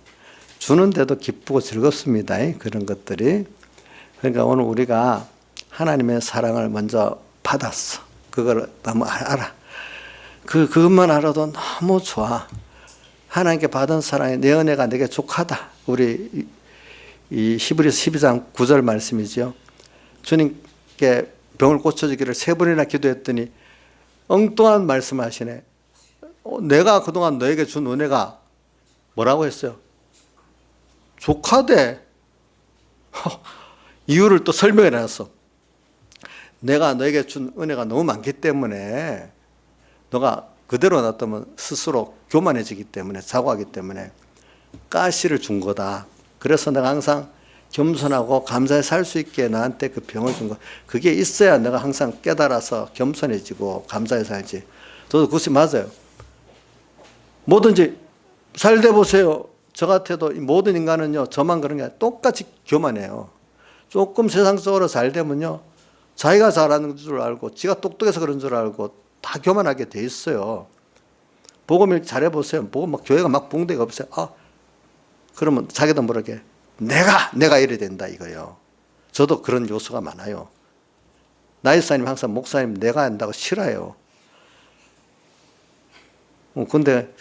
Speaker 1: 주는데도 기쁘고 즐겁습니다. 그런 것들이. 그러니까 오늘 우리가 하나님의 사랑을 먼저 받았어. 그걸 너무 알아. 그것만 알아도 너무 좋아. 하나님께 받은 사랑이 내 은혜가 내게 족하다. 우리 이 히브리서 12장 9절 말씀이죠. 주님께 병을 고쳐주기를 3번이나 기도했더니 엉뚱한 말씀하시네. 내가 그동안 너에게 준 은혜가 뭐라고 했어요? 족하대. 이유를 또 설명해 놨어. 내가 너에게 준 은혜가 너무 많기 때문에 너가 그대로 놔두면 스스로 교만해지기 때문에 사고하기 때문에 가시를 준 거다. 그래서 내가 항상 겸손하고 감사해 살 수 있게 나한테 그 병을 준 거. 그게 있어야 내가 항상 깨달아서 겸손해지고 감사해 살지. 저도 그것이 맞아요. 뭐든지 잘 돼 보세요. 저 같아도 모든 인간은요, 저만 그런 게 아니라 똑같이 교만해요. 조금 세상적으로 잘 되면요, 자기가 잘하는 줄 알고, 지가 똑똑해서 그런 줄 알고, 다 교만하게 돼 있어요. 복음을 잘해 보세요. 복음 막 교회가 막 붕대가 없어요. 그러면 자기도 모르게 내가 이래 된다 이거요. 저도 그런 요소가 많아요. 나이사님 항상 목사님 내가 한다고 싫어요. 근데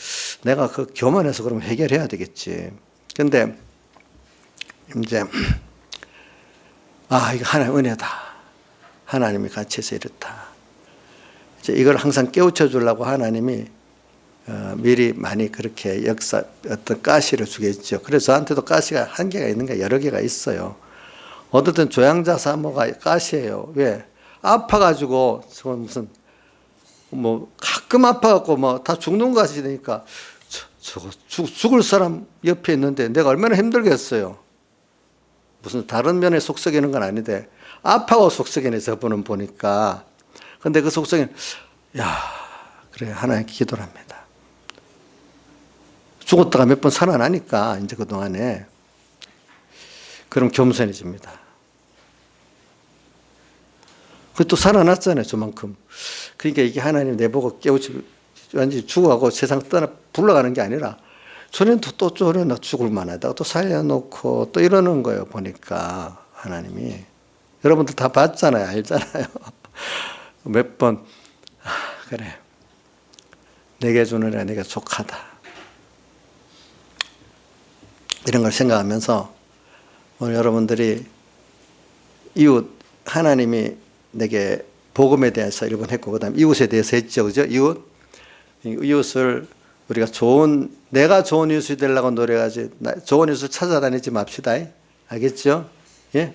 Speaker 1: 내가 그 교만해서 그러면 해결해야 되겠지. 근데 이제 이거 하나님 은혜다. 하나님이 같이 해서 이렇다. 이제 이걸 항상 깨우쳐 주려고 하나님이 미리 많이 그렇게 어떤 가시를 주겠죠. 그래서 저한테도 가시가 한 개가 있는 게 여러 개가 있어요. 어쨌든 조양자 사모가 가시예요. 왜? 아파가지고 무슨 가끔 아파갖고 다 죽는 것 같으니까 저거 죽을 사람 옆에 있는데 내가 얼마나 힘들겠어요. 무슨 다른 면에 속썩이는 건 아닌데 아파고 속썩이네 저분은 보니까. 근데 그 속썩이는 그래 하나님께 기도를 합니다. 죽었다가 몇 번 살아나니까 이제 그동안에 그럼 겸손해집니다. 또 살아났잖아요 저만큼. 그러니까 이게 하나님 내보고 깨우치 완전히 죽어가고 세상 떠나 불러가는 게 아니라 저는 또 저러나 죽을 만하다가 또 살려놓고 또 이러는 거예요. 보니까 하나님이. 여러분들 다 봤잖아요. 알잖아요. 몇 번 그래 내게 주는 애 내게 족하다 이런 걸 생각하면서 오늘 여러분들이 이웃 하나님이 내게 복음에 대해서 1번 했고 그다음 이웃에 대해서 했죠. 그죠? 이웃을 우리가 내가 좋은 이웃이 되려고 노력하지 좋은 이웃을 찾아다니지 맙시다. 알겠죠? 예?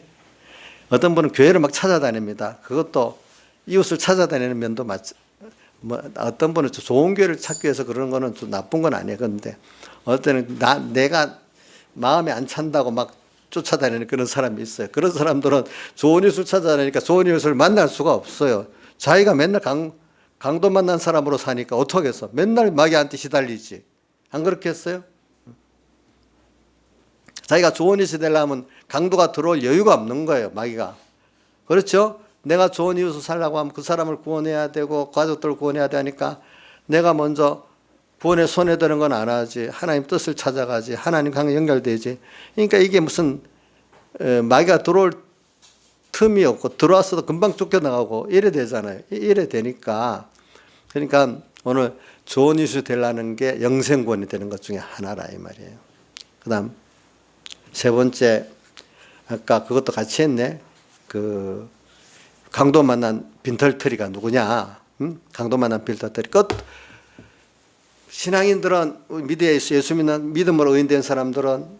Speaker 1: 어떤 분은 교회를 막 찾아다닙니다. 그것도 이웃을 찾아다니는 면도 어떤 분은 좋은 교회를 찾기 위해서 그러는 거는 좀 나쁜 건 아니에요. 그런데 어떤 때는 내가 마음에 안 찬다고 막 쫓아다니는 그런 사람이 있어요. 그런 사람들은 좋은 이웃을 찾아다니니까 좋은 이웃을 만날 수가 없어요. 자기가 맨날 강도 만난 사람으로 사니까 어떡하겠어. 맨날 마귀한테 시달리지. 안 그렇겠어요? 자기가 좋은 이웃이 되려면 강도가 들어올 여유가 없는 거예요. 마귀가. 그렇죠? 내가 좋은 이웃을 살려고 하면 그 사람을 구원해야 되고 가족들을 구원해야 되니까 내가 먼저 구원에 손해되는 건 안 하지. 하나님 뜻을 찾아가지. 하나님 강에 연결되지. 그러니까 이게 무슨 마귀가 틈이 없고 들어왔어도 금방 쫓겨나가고 이래 되잖아요. 이래 되니까 그러니까 오늘 좋은 이슈 되려는 게 영생구원이 되는 것 중에 하나라 이 말이에요. 그다음 세 번째 아까 그것도 같이 했네. 그 강도 만난 빈털터리가 누구냐? 강도 만난 빈털터리. 신앙인들은 예수 믿는 믿음으로 의인된 사람들은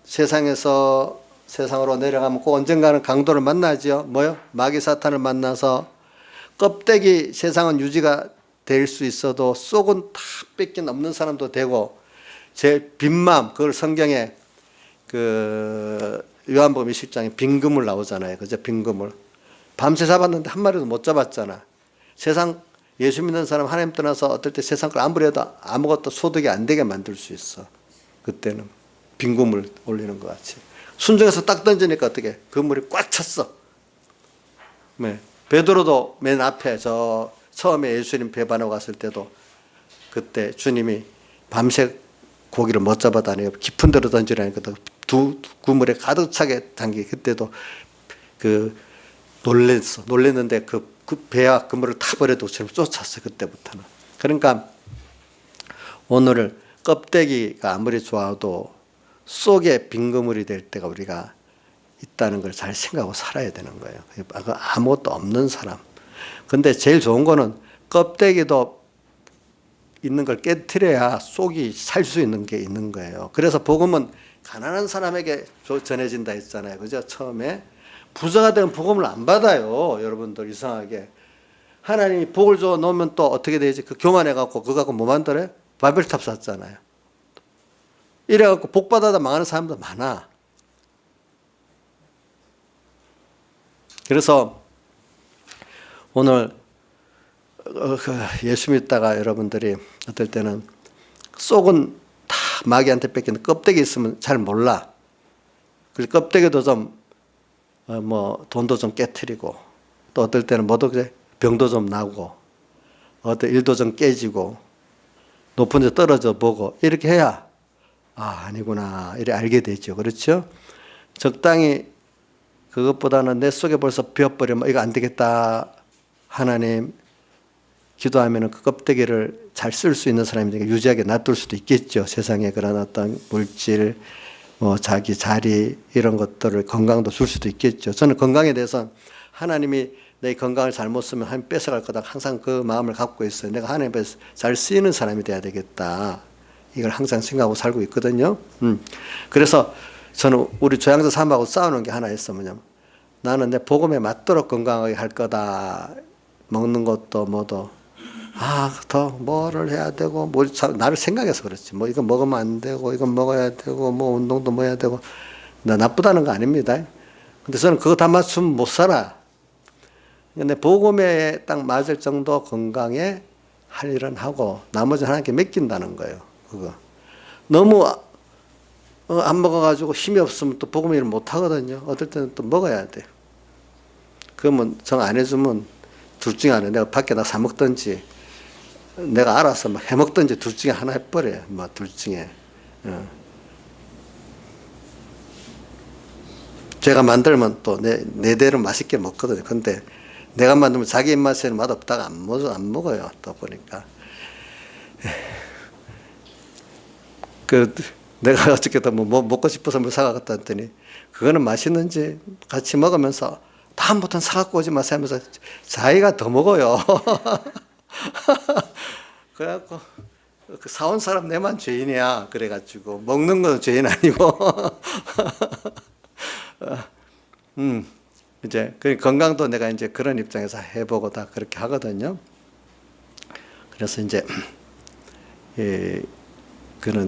Speaker 1: 세상으로 내려가면 꼭 언젠가는 강도를 만나죠. 뭐요? 마귀 사탄을 만나서 껍데기 세상은 유지가 될 수 있어도 속은 다 뺏긴 없는 사람도 되고 제 빈마음 그걸 성경에 그 요한복음 20장에 빈금을 나오잖아요. 그죠? 빈금을 밤새 잡았는데 한 마리도 못 잡았잖아. 세상 예수 믿는 사람 하나님 떠나서 어떨 때 세상 걸 아무리 해도 아무것도 소득이 안 되게 만들 수 있어. 그때는 빈금을 올리는 것 같이. 순정해서 딱 던지니까 어떻게 그물이 꽉 찼어. 네. 베드로도 맨 앞에 처음에 예수님 배반하고 갔을 때도 그때 주님이 밤새 고기를 못 잡아다니고 깊은 데로 던지라니까 두 그물에 가득 차게 당기 그때도 놀랬는데 그 배와 그물을 타버려도 쫓았어요. 그때부터는. 그러니까 오늘 껍데기가 아무리 좋아도 속에 빈 그물이 될 때가 우리가 있다는 걸 잘 생각하고 살아야 되는 거예요. 아무것도 없는 사람. 근데 제일 좋은 거는 껍데기도 있는 걸 깨트려야 속이 살 수 있는 게 있는 거예요. 그래서 복음은 가난한 사람에게 전해진다 했잖아요. 그죠? 처음에. 부자가 되면 복음을 안 받아요. 여러분들 이상하게. 하나님이 복을 줘 놓으면 또 어떻게 되지? 그 교만해갖고 그거 갖고 뭐 만들어요? 바벨탑 샀잖아요. 이래갖고 복 받아다 망하는 사람도 많아. 그래서 오늘 예수 믿다가 여러분들이 어떨 때는 속은 다 마귀한테 뺏기는 껍데기 있으면 잘 몰라. 그래서 껍데기도 좀 돈도 좀 깨트리고 또 어떨 때는 뭐도 그래 병도 좀 나고 어떤 일도 좀 깨지고 높은 데 떨어져 보고 이렇게 해야 아니구나 이렇게 알게 되죠. 그렇죠? 적당히 그것보다는 내 속에 벌써 비어버리면 이거 안 되겠다. 하나님 기도하면 그 껍데기를 잘 쓸 수 있는 사람이니까 유지하게 놔둘 수도 있겠죠. 세상에 그런 어떤 물질 자기 자리 이런 것들을 건강도 줄 수도 있겠죠. 저는 건강에 대해서 하나님이 내 건강을 잘못 쓰면 하나님 뺏어갈 거다. 항상 그 마음을 갖고 있어요. 내가 하나님 앞에서 잘 쓰이는 사람이 돼야 되겠다. 이걸 항상 생각하고 살고 있거든요. 그래서 저는 우리 조양자 사람하고 싸우는 게 하나 있어. 뭐냐면 나는 내 복음에 맞도록 건강하게 할 거다. 먹는 것도 뭐도 더 뭐를 해야 되고 나를 생각해서 그렇지. 이거 먹으면 안 되고 이건 먹어야 되고 운동도 뭐 해야 되고 나 나쁘다는 거 아닙니다. 근데 저는 그거 다 맞추면 못 살아. 근데 복음에 딱 맞을 정도 건강에 할 일은 하고 나머지는 하나님께 맡긴다는 거예요. 그거 너무 안 먹어가지고 힘이 없으면 또 복음 일을 못 하거든요. 어떨 때는 또 먹어야 돼. 그러면 정 안 해주면 둘 중에 하나 내가 밖에 나 사 먹든지 내가 알아서 해 먹든지 둘 중에 하나 해버려요. 둘 중에. 제가 만들면 또 내 대로 맛있게 먹거든요. 근데 내가 만들면 자기 입맛에는 맛없다가 안 먹어요. 또 보니까. 내가 어저께도 먹고 싶어서 뭘 사갖다 했더니 그거는 맛있는지 같이 먹으면서 다음부터는 사갖고 오지 마세요 하면서 자기가 더 먹어요. 그래갖고 사온 사람 내만 죄인이야. 그래가지고 먹는 건 죄인 아니고. 이제 그 건강도 내가 이제 그런 입장에서 해보고 다 그렇게 하거든요. 그래서 이제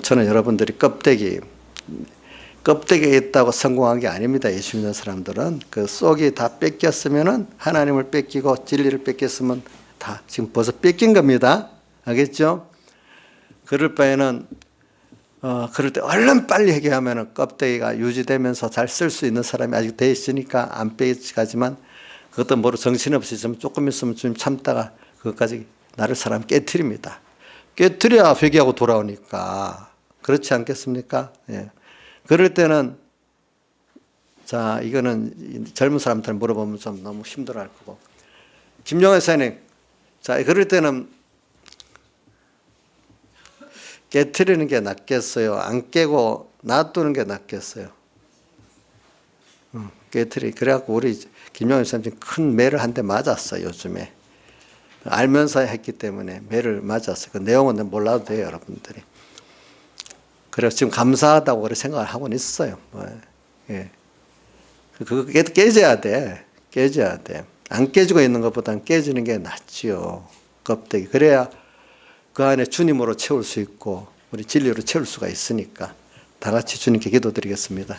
Speaker 1: 저는 여러분들이 껍데기에 있다고 성공한 게 아닙니다. 예수 믿는 사람들은 그 속이 다 뺏겼으면은 하나님을 뺏기고 진리를 뺏겼으면 다 지금 벌써 뺏긴 겁니다. 알겠죠? 그럴 바에는 그럴 때 얼른 빨리 해결하면은 껍데기가 유지되면서 잘 쓸 수 있는 사람이 아직 돼 있으니까 안 뺏기지만 그것도 뭐로 정신없이 있으면 조금 있으면 좀 참다가 그것까지 나를 사람 깨트립니다. 깨트려야 회개하고 돌아오니까. 그렇지 않겠습니까? 예. 그럴 때는 자, 이거는 젊은 사람들 물어보면 좀 너무 힘들어할 거고. 김용현 선생님, 자, 그럴 때는 깨트리는 게 낫겠어요? 안 깨고 놔두는 게 낫겠어요? 깨트리. 그래갖고 우리 김용현 선생님 큰 매를 한 대 맞았어요, 요즘에. 알면서 했기 때문에 매를 맞았어요. 그 내용은 몰라도 돼요, 여러분들이. 그래서 지금 감사하다고 그렇게 생각을 하고는 있어요. 예. 그거 깨져야 돼. 깨져야 돼. 안 깨지고 있는 것보다는 깨지는 게 낫지요. 껍데기. 그래야 그 안에 주님으로 채울 수 있고 우리 진리로 채울 수가 있으니까 다 같이 주님께 기도드리겠습니다.